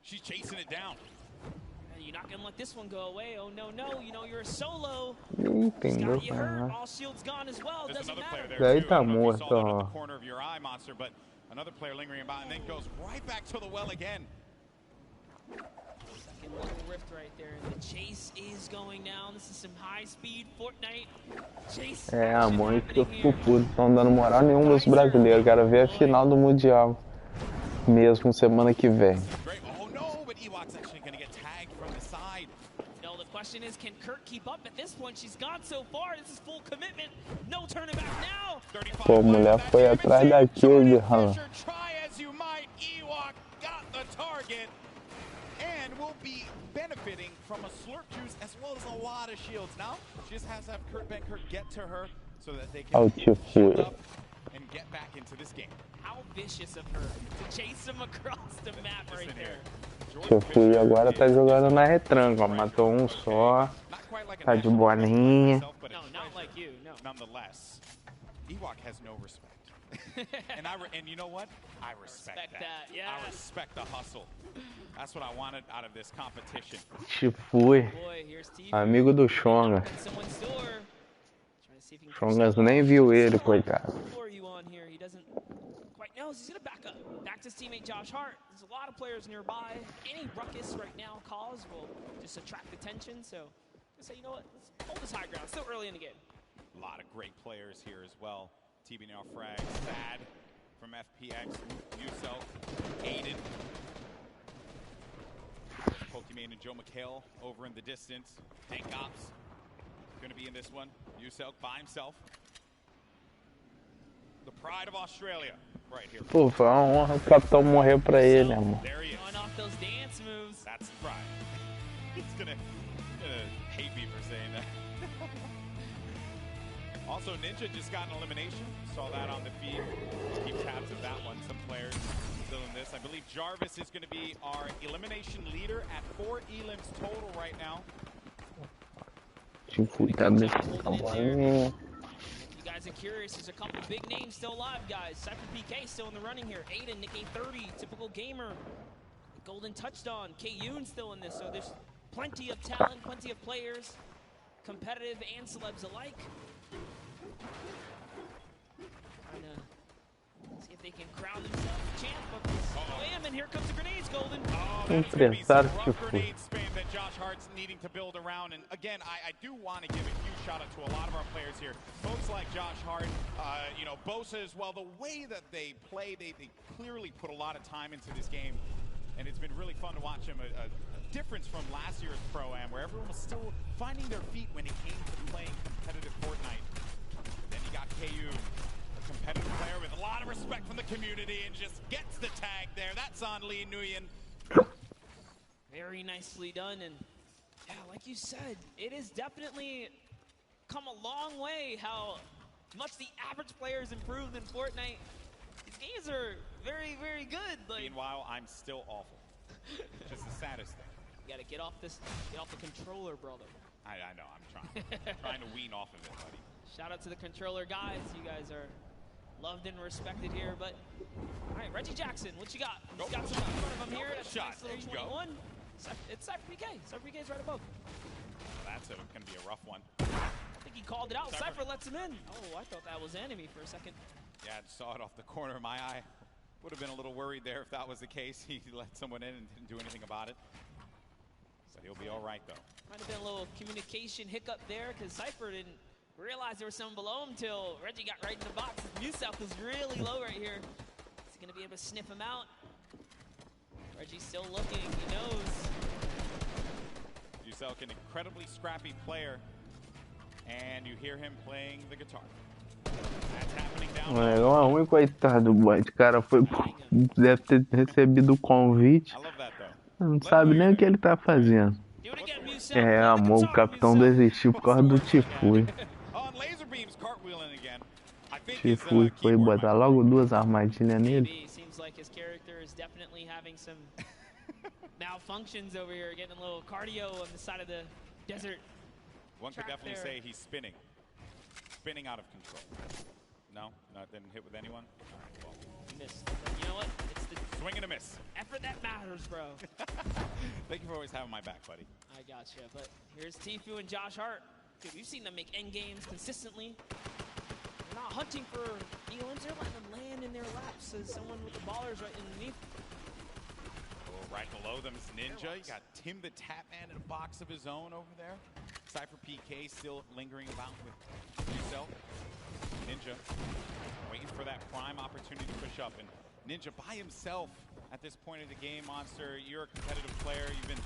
She's chasing it down. You're not gonna let this one go away. Oh no, no, you know you're a solo. Entendeu, Got you hurt. cara? All shields gone as well. Doesn't matter. Daí tá morto, ó. Corner of your eye, monster, but another player lingering about and then goes right back to the well again. Second little rift right there. The chase is going down. This is some high-speed Fortnite chase. É, a mãe que eu fico puto, não dando moral nenhuma dos brasileiros. Quero ver a final do Mundial. Mesmo semana que vem. Oh no, but Ewok's actually going to get tagged from the side. No, the question is, can Kurt keep up at this point? She's gone so far. This is full commitment. No turning back now. Pô, a mulher foi atrás daquele, rala. Try as you might, Ewok got the target and will be benefiting from a slurp juice as well as a lot of shields. Now, she just has to have Kurt get to her so that they can shield up and get back into this game. How vicious of her to chase him across the map right there. Tio Fui agora tá jogando na retranca, ó. Matou um só. Tá de bolinha. No, not like you, no. Nonetheless, Ewok has no respect. and you know what? I respect that. Yeah. I respect the hustle. That's what I wanted out of this competition. Tio Fui. Amigo do Xonga. Xongas nem viu ele, coitado. He doesn't quite know. He's gonna back up. Back to his teammate Josh Hart. There's a lot of players nearby. Any ruckus right now caused will just attract attention. So I say, you know what? Let's hold this high ground. Still early in the game. A lot of great players here as well. TB now frag, Thad from FPX, Yusel, Aiden, Pokemon and Joe McHale over in the distance. Tank Ops gonna be in this one. Yusel by himself. The pride of Australia, right here. Pô, foi uma honra o capitão morrer pra ele, amor. There he is. Off those dance moves. That's the pride. He's gonna hate me for saying that. Also, Ninja just got an elimination. Saw that on the feed. Keep tabs of that one. Some players still in this. I believe Jarvis is going to be our elimination leader at 4 elims total right now. Tio Fui tá bem. Tá bolinha. You guys are curious, there's a couple big names still alive, guys. Cypher PK still in the running here. Aiden, Nick A30, typical gamer. Golden touched on. K-Yoon still in this, so there's plenty of talent, plenty of players, competitive and celebs alike. Trying to see if they can crown themselves a champ of this. Oh, and here comes the grenades, Golden. Oh, that's going to be some rough grenade spam that Josh Hart's needing to build around. And again, I do want to give a huge shout out to a lot of our players here. Folks like Josh Hart, you know, Bosa as well. The way that they play, they clearly put a lot of time into this game. And it's been really fun to watch him. A difference from last year's Pro-Am, where everyone was still finding their feet when it came to playing competitive Fortnite. Then you got KU, a competitive player with a lot of respect from the community, and just gets the tag there. That's on Lee Nguyen. Very nicely done, and yeah, like you said, it has definitely come a long way how much the average players improved in Fortnite. These games are very, very good. Like, meanwhile, I'm still awful. Just the saddest thing. You gotta get off the controller, brother. I know, I'm trying to wean off of it, buddy. Shout out to the controller guys. You guys are loved and respected here. But all right, Reggie Jackson, what you got? He's got some in front of him here. That's shot. Nice There you 21. It's Cypher PK. Cypher PK is right above. That's going to be a rough one. I think he called it out. Cypher lets him in. Oh, I thought that was enemy for a second. Yeah, I saw it off the corner of my eye. Would have been a little worried there if that was the case. He let someone in and didn't do anything about it. So he'll be all right, though. Might have been a little communication hiccup there because Cypher didn't realize there was someone below him until Reggie got right in the box. New South was really low right here. Is he going to be able to sniff him out? Reggie's still looking. He knows. Yuselk, an incredibly scrappy player. And you hear him playing the guitar. That's happening down. É uma ruim, coitado, o cara foi. Deve ter recebido o convite. Não sabe nem o que ele tá fazendo. É, amor, o capitão desistiu por causa do Tifui. Tifui foi botar logo 2 armadilhas nele. Seems like his character is definitely having some malfunctions over here, getting a little cardio on the side of the desert. One could definitely say he's spinning out of control. No, didn't hit with anyone. All right, well, missed. You know what? It's the swing and a miss. Effort that matters, bro. Thank you for always having my back, buddy. I gotcha. But here's Tfue and Josh Hart. Dude, we've seen them make end games consistently. They're not hunting for elims. They're letting them land in their laps as someone with the ballers right underneath. Oh, right below them is Ninja. You got Tim the Tapman in a box of his own over there. Cypher PK still lingering about with himself. Ninja waiting for that prime opportunity to push up, and Ninja by himself at this point of the game. Monster, you're a competitive player. You've been,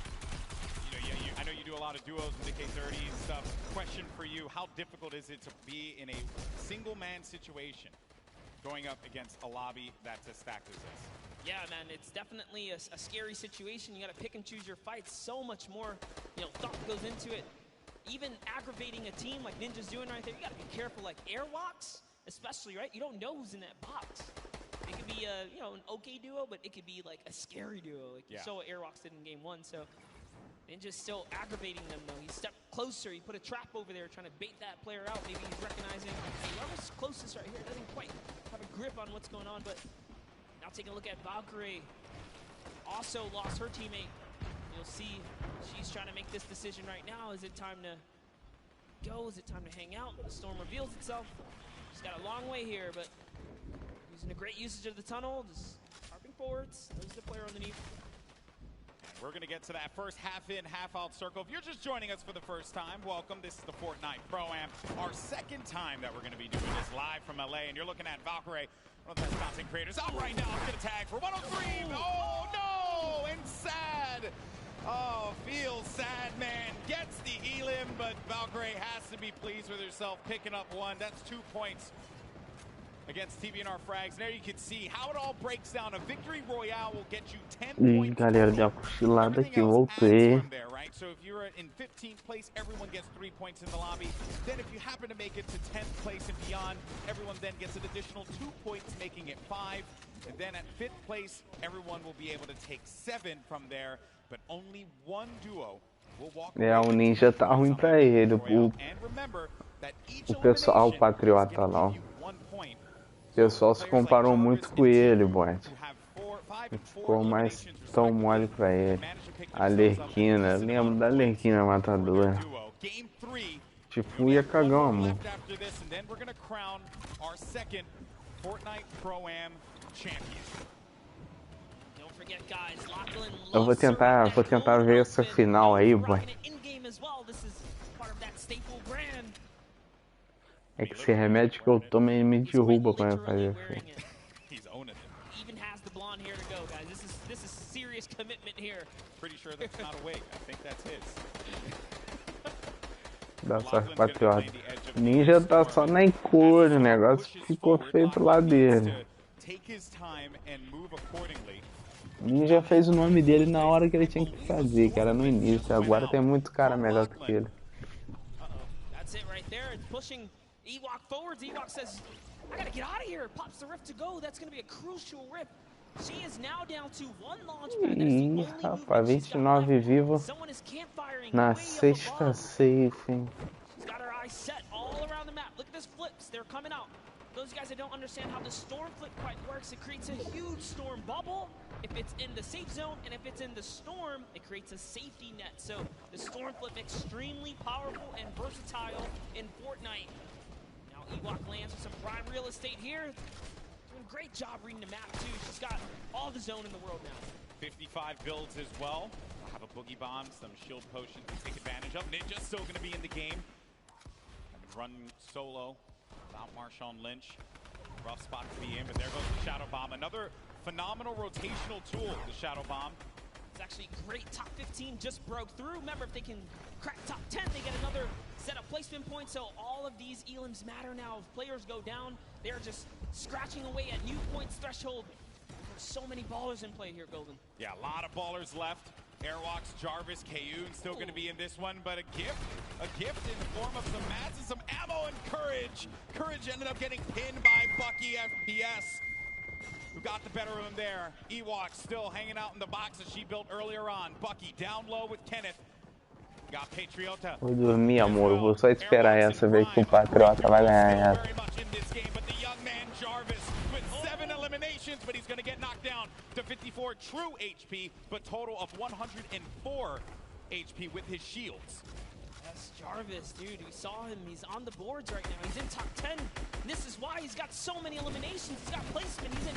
I know you do a lot of duos with the K30 and stuff. Question for you: how difficult is it to be in a single-man situation, going up against a lobby that's as stacked as this? Yeah, man, it's definitely a scary situation. You got to pick and choose your fights. So much more, thought goes into it. Even aggravating a team like Ninja's doing right there, you got to be careful. Like airwalks, especially, right? You don't know who's in that box. It could be an okay duo, but it could be like a scary duo. Like you saw what airwalks did in game 1. So Ninja's still aggravating them though. He stepped closer. He put a trap over there, trying to bait that player out. Maybe he's recognizing whoever's closest right here doesn't quite have a grip on what's going on. But now taking a look at Valkyrie, also lost her teammate. You'll see she's trying to make this decision right now. Is it time to go? Is it time to hang out? The storm reveals itself. She's got a long way here, but using a great usage of the tunnel, just harping forwards. There's the player underneath. We're going to get to that first half-in, half-out circle. If you're just joining us for the first time, welcome. This is the Fortnite Pro-Am, our second time that we're going to be doing this live from LA, and you're looking at Valkyrie, one of the best content creators out right now. Let's get a tag for 103. Oh, no! And sad. Oh, feels sad, man. Gets the elim, but Valkyrie has to be pleased with herself, picking up 1. That's 2 points against TVNR frags. And there you can see how it all breaks down. A victory royale will get you 10 points. Galera, deu uma cochilada aqui, voltei. So if you're in 15th place, everyone gets 3 points in the lobby. Then if you happen to make it to 10th place and beyond, everyone then gets an additional 2 points, making it 5. And then at 5th place, everyone will be able to take 7 from there. But only one duo will walk away. É, o Ninja tá ruim pra ele. O pessoal, o Patriota lá. O pessoal se comparou muito com ele, boy. Ficou mais tão mole pra ele. A Lerquina, lembro da Lerquina matadora. Tipo, ia cagar, amor. Eu vou tentar ver essa final aí, boy. É que esse remédio que eu tomo ele me derruba quando eu fazer. Dá sorte, Patriota. Ninja tá só na cor, o negócio ficou feito lá dele. Ninja fez o nome dele na hora que ele tinha que fazer, que era no início. Agora tem muito cara melhor do que ele. Ewok forwards. Ewok says, I gotta get out of here. Pops the rift to go. That's gonna be a crucial rift. She is now down to 1 launch pad. Ih, rapaz, 29 vivo na sexta safe, hein? She's got her eyes set all around the map. Look at this flips. They're coming out. Those guys that don't understand how the storm flip quite works, it creates a huge storm bubble if it's in the safe zone, and if it's in the storm, it creates a safety net. So the storm flip extremely powerful and versatile in Fortnite. Ewok lands with some prime real estate here. Doing a great job reading the map, too. She's got all the zone in the world now. 55 builds as well. We'll have a boogie bomb, some shield potions to take advantage of. Ninja's still going to be in the game. Run solo without Marshawn Lynch. Rough spot to be in, but there goes the Shadow Bomb. Another phenomenal rotational tool, the Shadow Bomb. It's actually great. Top 15 just broke through. Remember, if they can crack top 10, they get another set of placement points. So all of these elims matter now. If players go down, they're just scratching away at new points threshold. There's so many ballers in play here, Golden. Yeah, a lot of ballers left. Airwalks, Jarvis, Kayun still going to be in this one, but a gift in the form of some mats and some ammo and Courage. Courage ended up getting pinned by Bucky FPS, who got the better of him there. Ewok still hanging out in the box that she built earlier on. Bucky down low with Kenneth. Got Patriota. Vou dormir, amor. Vou só esperar essa vez que o Patriota vai ganhar essa. But he's going to get knocked down to 54 true HP, but total of 104 HP with his shields. Yes, Jarvis, dude, we saw him. He's on the boards right now. He's in top 10. And this is why he's got so many eliminations. He's got placement. He's in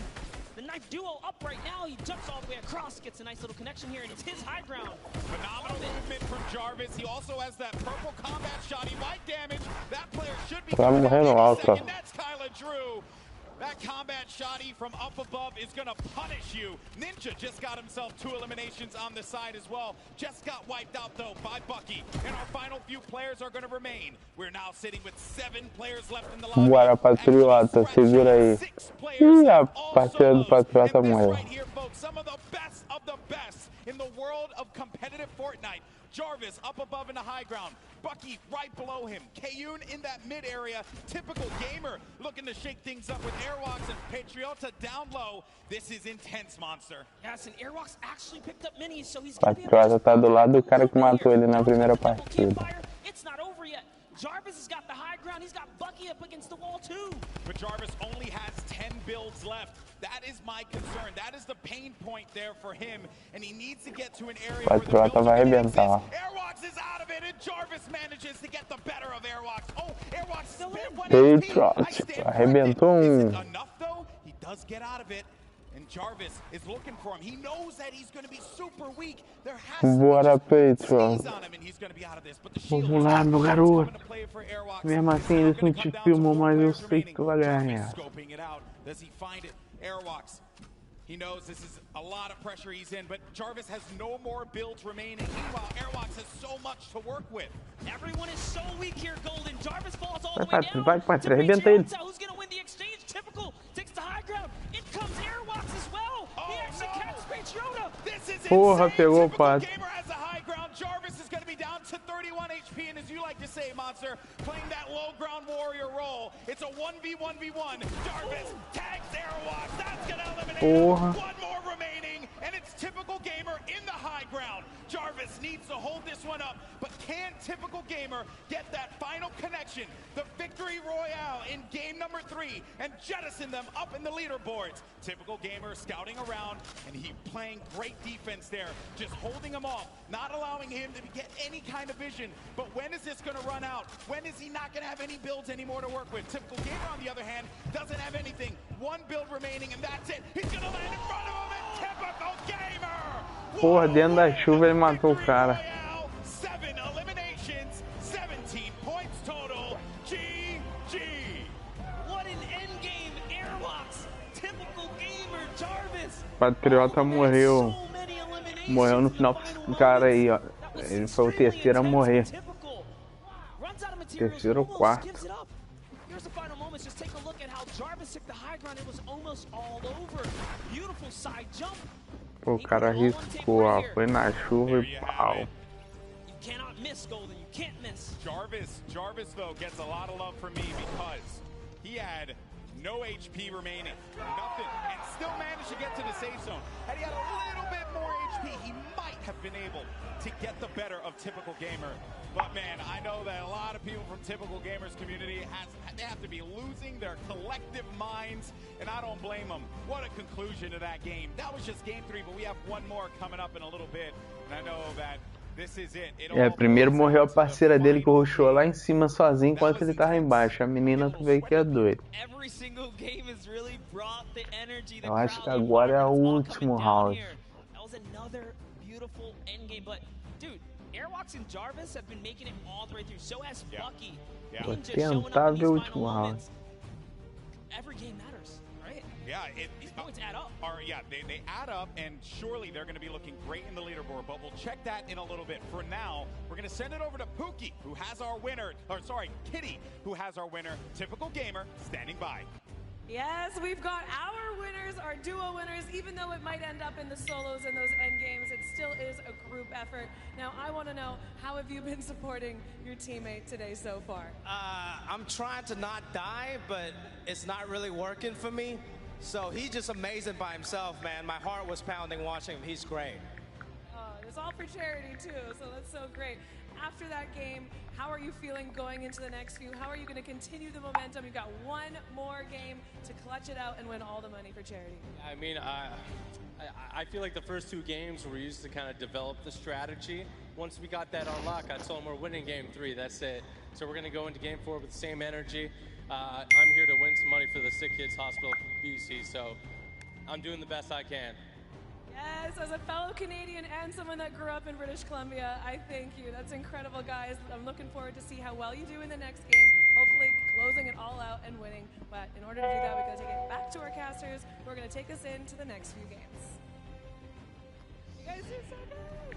the knife duo up right now. He jumps all the way across, gets a nice little connection here, and it's his high ground. Phenomenal movement from Jarvis. He also has that purple combat shot. He might damage. That player should be second. That's Kyla Drew. That combat shotty from up above is going to punish you. Ninja just got himself 2 eliminations on the side as well. Just got wiped out, though, by Bucky. And our final few players are going to remain. We're now sitting with 7 players left in the lobby. Bora, Patriota, se vira aí. Ih, a partida do Patriota morreu. Right here, folks, some of the best in the world of competitive Fortnite. Jarvis up above in the high ground. Bucky right below him. Kayun in that mid area. Typical gamer looking to shake things up with Airwalks and Patriota down low. This is intense, Monster. Yes, and Airwalks actually picked up minis, so he's Patriota tá do lado do cara que matou ele na primeira partida. It's not over yet. Jarvis has got the high ground. He's got Bucky up against the wall too. But Jarvis only has 10 builds left. That is my concern. That is the pain point there for him, and he needs to get to an area where the Patriota vai arrebentar. Airwalks is out of it, and Jarvis manages to get the better of Airwalks. Oh, Airwalks still in. Patriota arrebentou Enough though, he does get out of it. And Jarvis is looking for him. He knows that he's going to be super weak. There has to Bora, be Patriota. on him, and he's going to be out of this. But the Vamos lá, meu garoto. Mesmo assim, eles não te filmam, mas eu sei que tu vai ganhar. Scoping it out. Does he find it? Airwalks. He knows this is a lot of pressure he's in, but Jarvis has no more builds remaining. Meanwhile, Airwalks has so much to work with. Everyone is so weak here, Golden. Jarvis falls all the way down. Vai, Patrícia, arrebenta ele. Who's going to win the exchange? Typical takes the high ground. In comes Airwalks as well. He actually catches Patriota. This is Porra, pegou o passe. Gamer has the high ground. Jarvis is going to be down to 31 HP, and as you like to say, Monster, playing that low ground warrior role. It's a 1v1v1. Jarvis tags Airwalks. That's going to eliminate him. One more remaining, and it's Typical Gamer in the high ground. Jarvis needs to hold this one up, but can Typical Gamer get that final connection, the victory royale in game number 3, and jettison them up in the leaderboards? Typical Gamer scouting around, and he playing great defense there, just holding him off, not allowing him to get any kind of vision. But when is this going to run out? When is he not going to have any builds anymore to work with? Typical Gamer, on the other hand, doesn't have anything. 1 build remaining, and that's it. He's going to land in front of him, and Typical Gamer! Porra, dentro da chuva ele matou o cara. 7 eliminations, 17 points total. GG. What an endgame, Airwalks. Typical Gamer, Jarvis. Patriota morreu. Morreu no final do cara aí, ó. Ele foi o terceiro a morrer. Terceiro ou quarto. Here's the final moments. Just take a look at how Jarvis took the high ground. It was almost all over. Beautiful side jump. Pô, o cara riscou, ó. Foi na chuva e pau. You cannot miss, Golden. You can't miss. Jarvis though gets a lot of love from me because he had no HP remaining, nothing, and still managed to get to the safe zone. Had he had a little bit more HP, he might have been able to get the better of Typical Gamer. But man, I know that a lot of people from Typical Gamer's community they have to be losing their collective minds, and I don't blame them. What a conclusion to that game. That was just game 3, but we have one more coming up in a little bit, and I know that this is it. Primeiro morreu a parceira dele que rushou lá em cima sozinho enquanto ele tava embaixo. A menina tu vê que é doida. Eu acho que agora é o último round. Airwalks and Jarvis have been making it all the way through. So has Bucky. Vou tentar ver o último round. Every game matters, right? Yeah, these points add up. They add up, and surely they're going to be looking great in the leaderboard. But we'll check that in a little bit. For now, we're going to send it over to Pookie, who has our winner. Or sorry, Kitty, who has our winner. Typical Gamer standing by. Yes, we've got our winners, our duo winners. Even though it might end up in the solos and those end games, it still is a group effort. Now, I want to know, how have you been supporting your teammate today so far? I'm trying to not die, but it's not really working for me. So he's just amazing by himself, man. My heart was pounding watching him. He's great. It's all for charity, too, so that's so great. After that game, how are you feeling going into the next few? How are you going to continue the momentum? You've got one more game to clutch it out and win all the money for charity. I mean, I feel like the first 2 games were used to kind of develop the strategy. Once we got that on lock, I told him we're winning game 3. That's it. So we're going to go into game 4 with the same energy. I'm here to win some money for the Sick Kids Hospital BC, so I'm doing the best I can. Yes, as a fellow Canadian and someone that grew up in British Columbia, I thank you. That's incredible, guys. I'm looking forward to see how well you do in the next game, hopefully closing it all out and winning. But in order to do that, we've got to take it back to our casters, who are going to take us into the next few games. You guys do so good.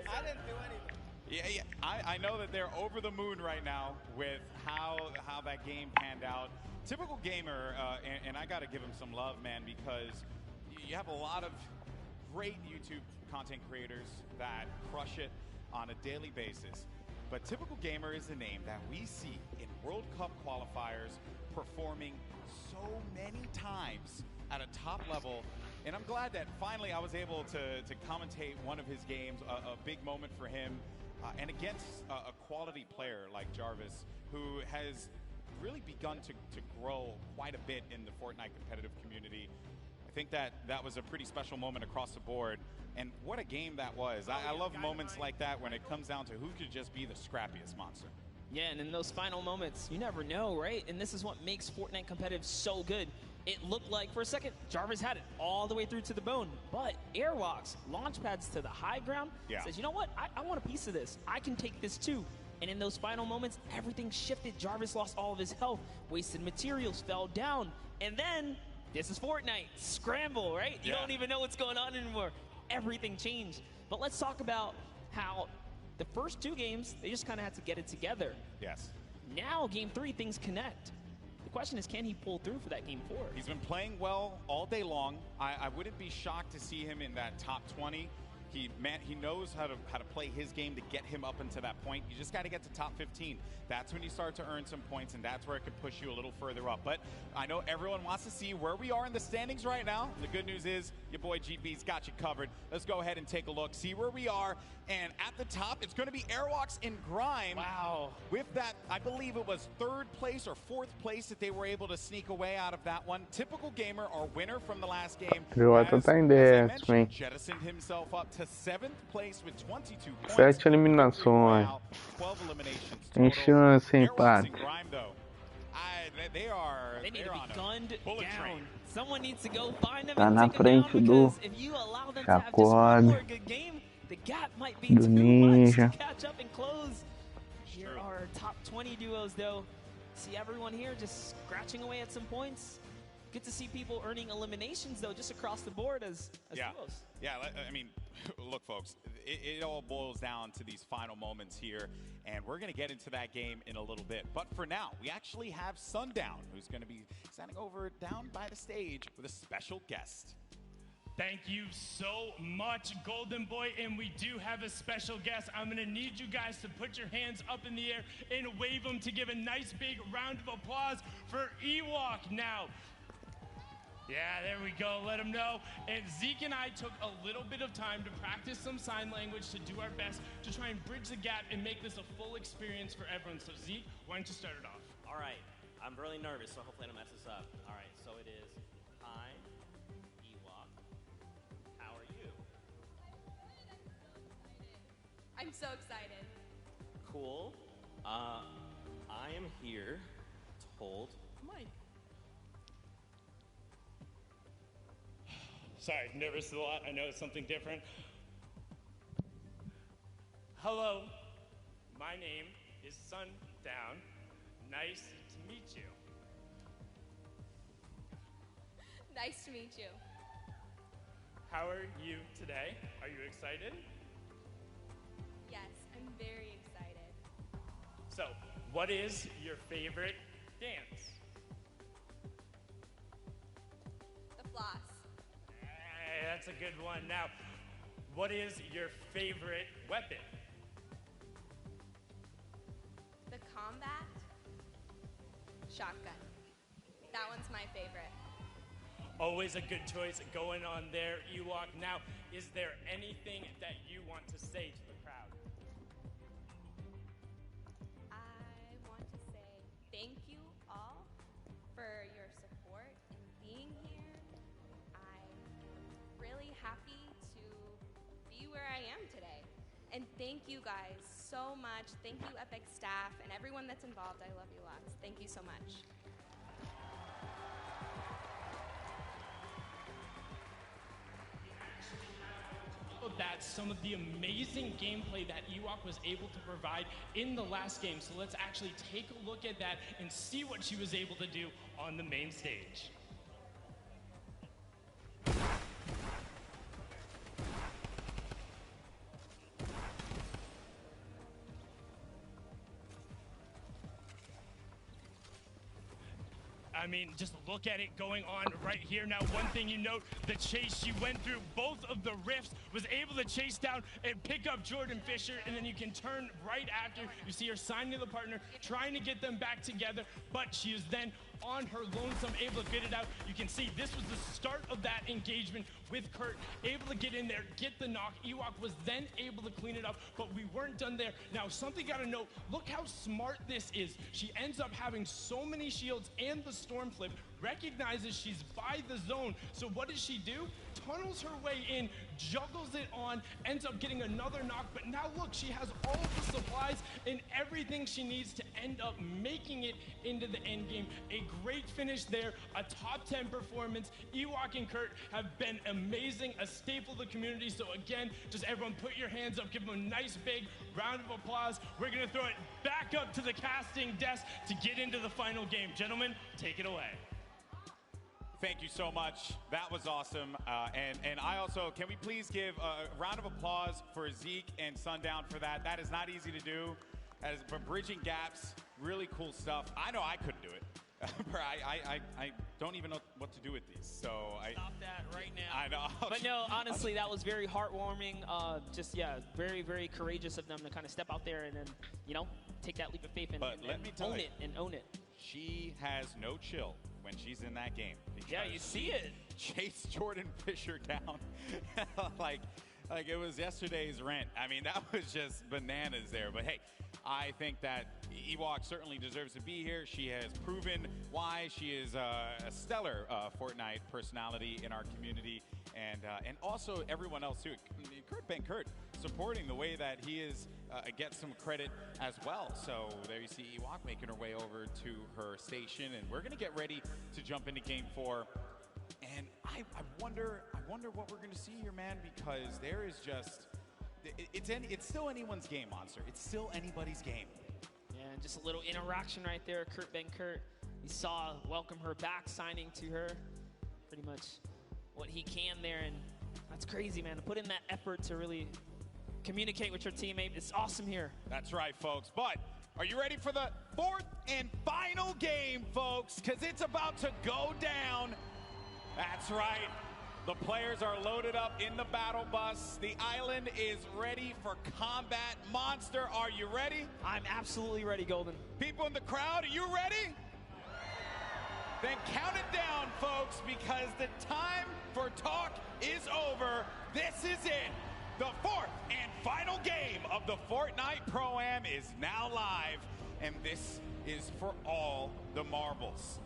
I didn't do anything. Yeah. I know that they're over the moon right now with how that game panned out. Typical gamer, and I got to give him some love, man, because you have a lot of great YouTube content creators that crush it on a daily basis. But Typical Gamer is a name that we see in World Cup qualifiers performing so many times at a top level. And I'm glad that finally I was able to commentate one of his games, a big moment for him, and against a quality player like Jarvis, who has really begun to grow quite a bit in the Fortnite competitive community. I think that was a pretty special moment across the board. And what a game that was. I love moments like that when it comes down to who could just be the scrappiest monster. Yeah, and in those final moments, you never know, right? And this is what makes Fortnite competitive so good. It looked like, for a second, Jarvis had it all the way through to the bone. But Airwalks, launch pads to the high ground, says, you know what? I want a piece of this. I can take this too. And in those final moments, everything shifted. Jarvis lost all of his health. Wasted materials, fell down. And then, this is Fortnite. Scramble, right? You don't even know what's going on anymore. Everything changed. But let's talk about how the first 2 games, they just kind of had to get it together. Yes. Now, game 3, things connect. The question is, can he pull through for that game 4? He's been playing well all day long. I wouldn't be shocked to see him in that top 20. He knows how to play his game to get him up into that point. You just got to get to top 15. That's when you start to earn some points, and that's where it could push you a little further up. But I know everyone wants to see where we are in the standings right now. The good news is your boy GB's got you covered. Let's go ahead and take a look, see where we are. And at the top, it's going to be Airwalks and Grime. Wow. With that, I believe it was 3rd place or 4th place that they were able to sneak away out of that one. Typical Gamer, our winner from the last game, jettisoned himself up to 7th place with 22 points. 7 eliminações. 12 eliminations Tem chance, hein, Airwalks Pat? and Grime, though, They need to be gunned down. Someone needs to go find them Tá and na take them down, frente do because if you allow them to have just one more good game, the gap might be do too much Ninja. to catch up and close. Here are our top 20 duos, though. See everyone here just scratching away at some points. Good to see people earning eliminations, though, just across the board as duos. Yeah, I mean, look, folks, it all boils down to these final moments here, and we're going to get into that game in a little bit. But for now, we actually have Sundown, who's going to be standing over down by the stage with a special guest. Thank you so much, Golden Boy, and we do have a special guest. I'm gonna need you guys to put your hands up in the air and wave them to give a nice big round of applause for Ewok now. Yeah, there we go, let them know. And Zeke and I took a little bit of time to practice some sign language to do our best to try and bridge the gap and make this a full experience for everyone. So Zeke, why don't you start it off? All right, I'm really nervous, so hopefully I don't mess this up. All right, so it is, hi, Ewok, how are you? I'm so excited. Cool. I am here to hold mic. Sorry, nervous a lot. I know it's something different. Hello, my name is Sundown. Nice to meet you. Nice to meet you. How are you today? Are you excited? Yes, I'm very excited. So, what is your favorite dance? Floss. Hey, that's a good one. Now, what is your favorite weapon? The combat shotgun. That one's my favorite. Always a good choice going on there, Ewok. Now, is there anything that you want to say to the crowd? I want to say thank you all for your support and being here. I'm really happy to be where I am today. And thank you guys so much. Thank you, Epic staff, and everyone that's involved. I love you lots. Thank you so much. That's some of the amazing gameplay that Ewok was able to provide in the last game. So let's actually take a look at that and see what she was able to do on the main stage. I mean, just look at it going on right here. Now, one thing you note, the chase she went through, both of the rifts, was able to chase down and pick up Jordan Fisher, and then you can turn right after. You see her signing to the partner, trying to get them back together, but she is then on her lonesome, able to get it out. You can see this was the start of that engagement with Kurt, able to get in there, get the knock. Ewok was then able to clean it up, but we weren't done there. Now, something gotta note, look how smart this is. She ends up having so many shields and the storm flip, recognizes she's by the zone. So what does she do? Tunnels her way in, juggles it on, ends up getting another knock, but now look, she has all of the supplies and everything she needs to end up making it into the end game. A great finish there, a top 10 performance. Ewok and Kurt have been amazing, a staple of the community. So again, just everyone put your hands up, give them a nice big round of applause. We're gonna throw it back up to the casting desk to get into the final game. Gentlemen, take it away. Thank you so much. That was awesome. And I also, can we please give a round of applause for Zeke and Sundown for that? That is not easy to do. That is for bridging gaps, really cool stuff. I know I couldn't do it. I don't even know what to do with these. So Stop that right now. I know. But no, honestly, that was very heartwarming. Just, yeah, very, very courageous of them to kind of step out there and then, you know, take that leap of faith and own it and own it. She has no chill when she's in that game. Yeah, you see it. Chase Jordan Fisher down like it was yesterday's rent. I mean, that was just bananas there. But hey, I think that Ewok certainly deserves to be here. She has proven why she is a stellar Fortnite personality in our community, and also everyone else too. Kurt supporting the way that he is gets some credit as well. So there you see Ewok making her way over to her station, and we're gonna get ready to jump into Game 4. And I wonder what we're gonna see here, man, because there is just it's still anyone's game, Monster. It's still anybody's game. Yeah, and just a little interaction right there. Kurt, you saw welcome her back, signing to her pretty much what he can there, and that's crazy, man, to put in that effort to really communicate with your teammate. It's awesome here. That's right, folks. But are you ready for the fourth and final game, folks? Because it's about to go down. That's right. The players are loaded up in the battle bus. The island is ready for combat. Monster, are you ready? I'm absolutely ready, Golden. People in the crowd, are you ready? Then count it down, folks, because the time for talk is over. This is it. The fourth and final game of the Fortnite Pro-Am is now live, and this is for all the marbles.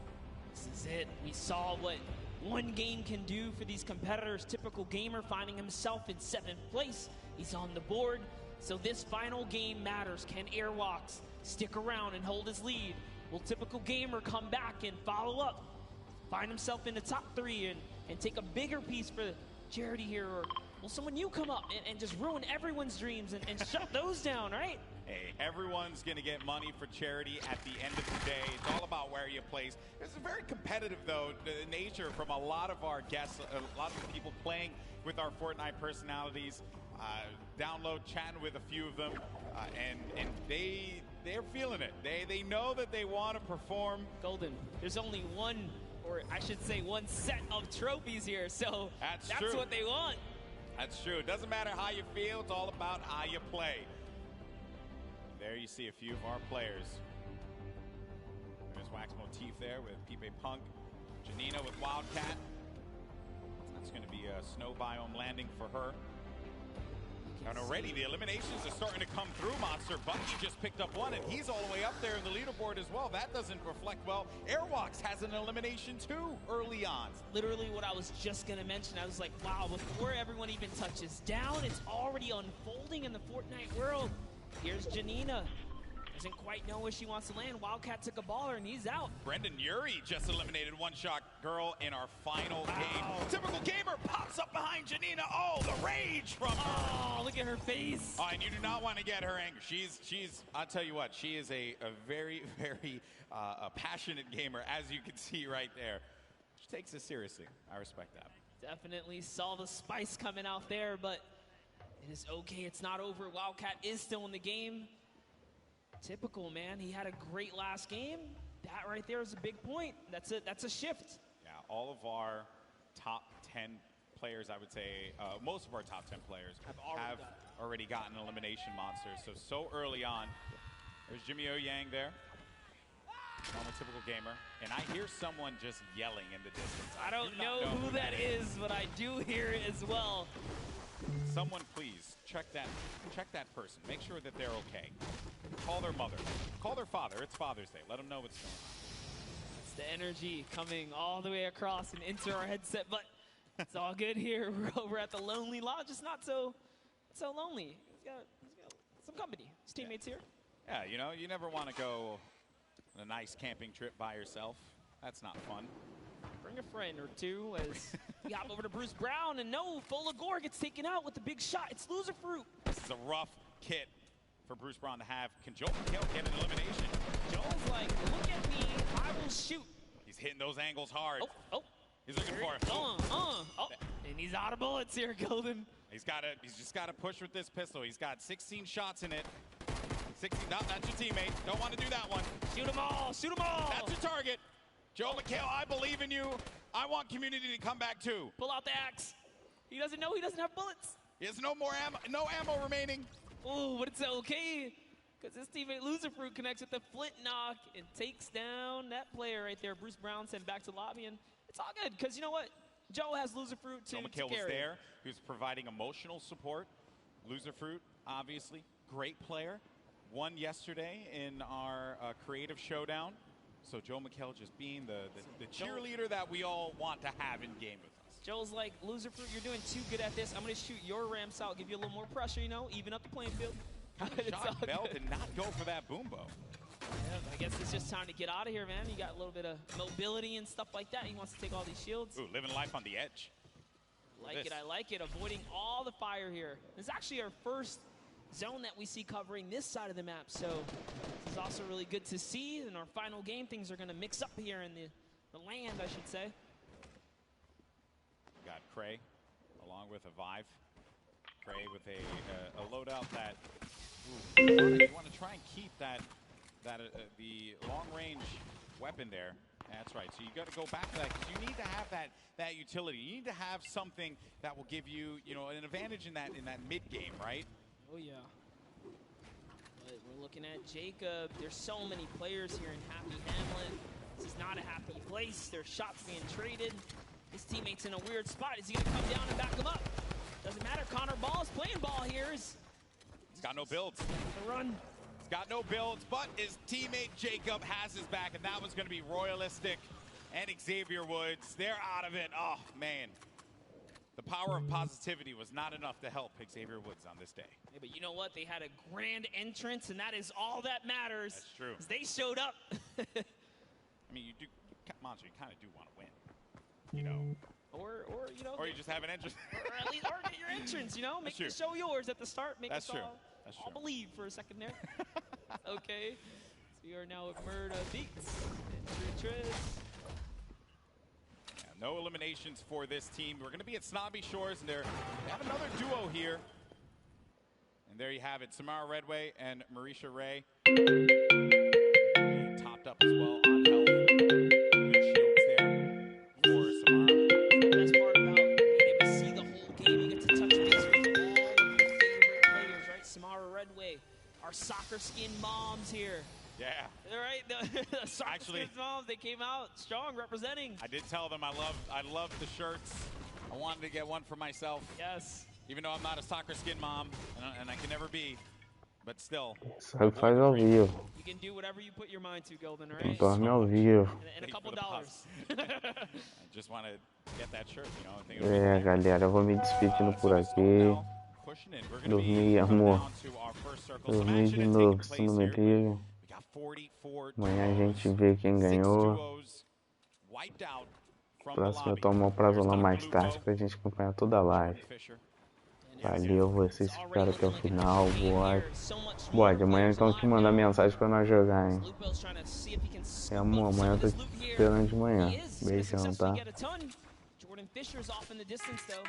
This is it. We saw what one game can do for these competitors. Typical gamer finding himself in 7th place. He's on the board. So this final game matters. Can Airwalks stick around and hold his lead? Will Typical Gamer come back and follow up? Find himself in the top 3 and take a bigger piece for charity here? Or will someone new come up and just ruin everyone's dreams and shut those down, right? Hey, everyone's going to get money for charity at the end of the day. It's all about where you place. It's a very competitive, though, nature from a lot of our guests, a lot of the people playing with our Fortnite personalities. Download, chatting with a few of them, and they're feeling it. They know that they want to perform. Golden, there's only one or I should say one set of trophies here. So that's true. What they want. That's true. It doesn't matter how you feel. It's all about how you play. There you see a few of our players. There's Wax Motif there with Pipe Punk. Janina with Wildcat. That's going to be a snow biome landing for her. And already the eliminations are starting to come through, Monster. Bucky just picked up one, and he's all the way up there in the leaderboard as well. That doesn't reflect well. Airwalks has an elimination too early on. Literally what I was just going to mention. I was like, wow, before everyone even touches down, it's already unfolding in the Fortnite world. Here's Janina. Doesn't quite know where she wants to land. Wildcat took a baller, and he's out. Brendan Urie just eliminated One Shot Girl in our final game. Typical Gamer pops up behind Janina. Oh, the rage from her. Oh, look at her face. Oh, and you do not want to get her angry. She's I'll tell you what, she is a very, very a passionate gamer, as you can see right there. She takes it seriously. I respect that. Definitely saw the spice coming out there, but it is okay. It's not over. Wildcat is still in the game. Typical, man. He had a great last game. That right there is a big point. That's a shift. Yeah, all of our top 10 players, I would say, most of our top 10 players have already gotten elimination monsters. So early on. There's Jimmy O Yang there. I'm a typical gamer. And I hear someone just yelling in the distance. I don't know who that is, but I do hear it as well. Someone please check that person. Make sure that they're okay. Call their mother. Call their father. It's Father's Day. Let them know what's going on. It's the energy coming all the way across and into our headset, but it's all good here. We're over at the Lonely Lodge. It's not so lonely. He's got some company. His teammates here. Yeah, you know, you never want to go on a nice camping trip by yourself. That's not fun. Bring a friend or two as we hop over to Bruce Brown, and no, Folagor gets taken out with the big shot. It's Loser Fruit. This is a rough kit for Bruce Brown to have. Can Joel McHale get an elimination? Joel's like, look at me, I will shoot. He's hitting those angles hard. Oh. He's looking for it. And he's out of bullets here, Golden. He's just got to push with this pistol. He's got 16 shots in it. 16, no, that's your teammate. Don't want to do that one. Shoot them all, shoot them all. That's your target. Joel McHale, I believe in you. I want community to come back too. Pull out the axe. He doesn't know he doesn't have bullets. He has no more ammo, no ammo remaining. Oh, but it's okay, because his teammate Loser Fruit connects with the flint knock and takes down that player right there. Bruce Brown sent back to lobby, and it's all good, because you know what? Joe has Loser Fruit to carry. Joe McHale was there, who's providing emotional support. Loser Fruit, obviously, great player. Won yesterday in our creative showdown. So Joe McHale just being the cheerleader that we all want to have in game with us. Joel's like, Loser Fruit, you're doing too good at this. I'm going to shoot your ramps out, give you a little more pressure, you know, even up the playing field. Shot Bell did not go for that boom bow. Yeah, I guess it's just time to get out of here, man. You got a little bit of mobility and stuff like that. He wants to take all these shields. Ooh, living life on the edge. I like it. Avoiding all the fire here. This is actually our first zone that we see covering this side of the map, so this is also really good to see. In our final game, things are going to mix up here in the land, I should say. Got Cray along with a Vive. Cray with a loadout that you want to try and keep the long-range weapon there. That's right. So you got to go back to that, because you need to have that utility. You need to have something that will give you, an advantage in that mid game, right? Oh, yeah. But we're looking at Jacob. There's so many players here in Happy Hamlet. This is not a happy place. There's shots being traded. His teammate's in a weird spot. Is he going to come down and back him up? Doesn't matter. Connor Ball is playing ball here. He's got no builds. The run. He's got no builds, but his teammate Jacob has his back, and that was going to be Royalistic and Xavier Woods. They're out of it. Oh, man. The power of positivity was not enough to help Xavier Woods on this day. Yeah, but you know what? They had a grand entrance, and that is all that matters. That's true. They showed up. I mean, Monster, you kind of do want to win, you know. Or you just have an entrance. or at least get your entrance, you know. Make the show yours at the start. Make us all believe for a second there. Okay. So we are now at Murda Beats and Triz. No eliminations for this team. We're going to be at Snobby Shores, and they have another duo here. And there you have it, Samara Redway and Marisha Ray. Topped up as well on health. Good shields there. right? The Actually, moms, they came out strong, representing. I did tell them I love the shirts. I wanted to get one for myself. Yes. Even though I'm not a soccer skin mom, and I can never be, but still. Só faz ao vivo. You can do whatever you put your mind to, Golden, all right? Dorme ao vivo. And a couple dollars. I just want to get that shirt, you know. I think it É, galera, eu vou me despedindo por aqui. Dormir, amor. Dormir de novo, se não me liga. Amanhã a gente vê quem ganhou. Próximo eu tomo um prazolão mais tarde pra gente acompanhar toda a live. Valeu, vocês ficaram até o final. Boa, de amanhã então te mandar mensagem pra nós jogar, hein? É, amor, amanhã eu tô te esperando de manhã. Beijão, tá? Jordan Fisher's off in the distance, though.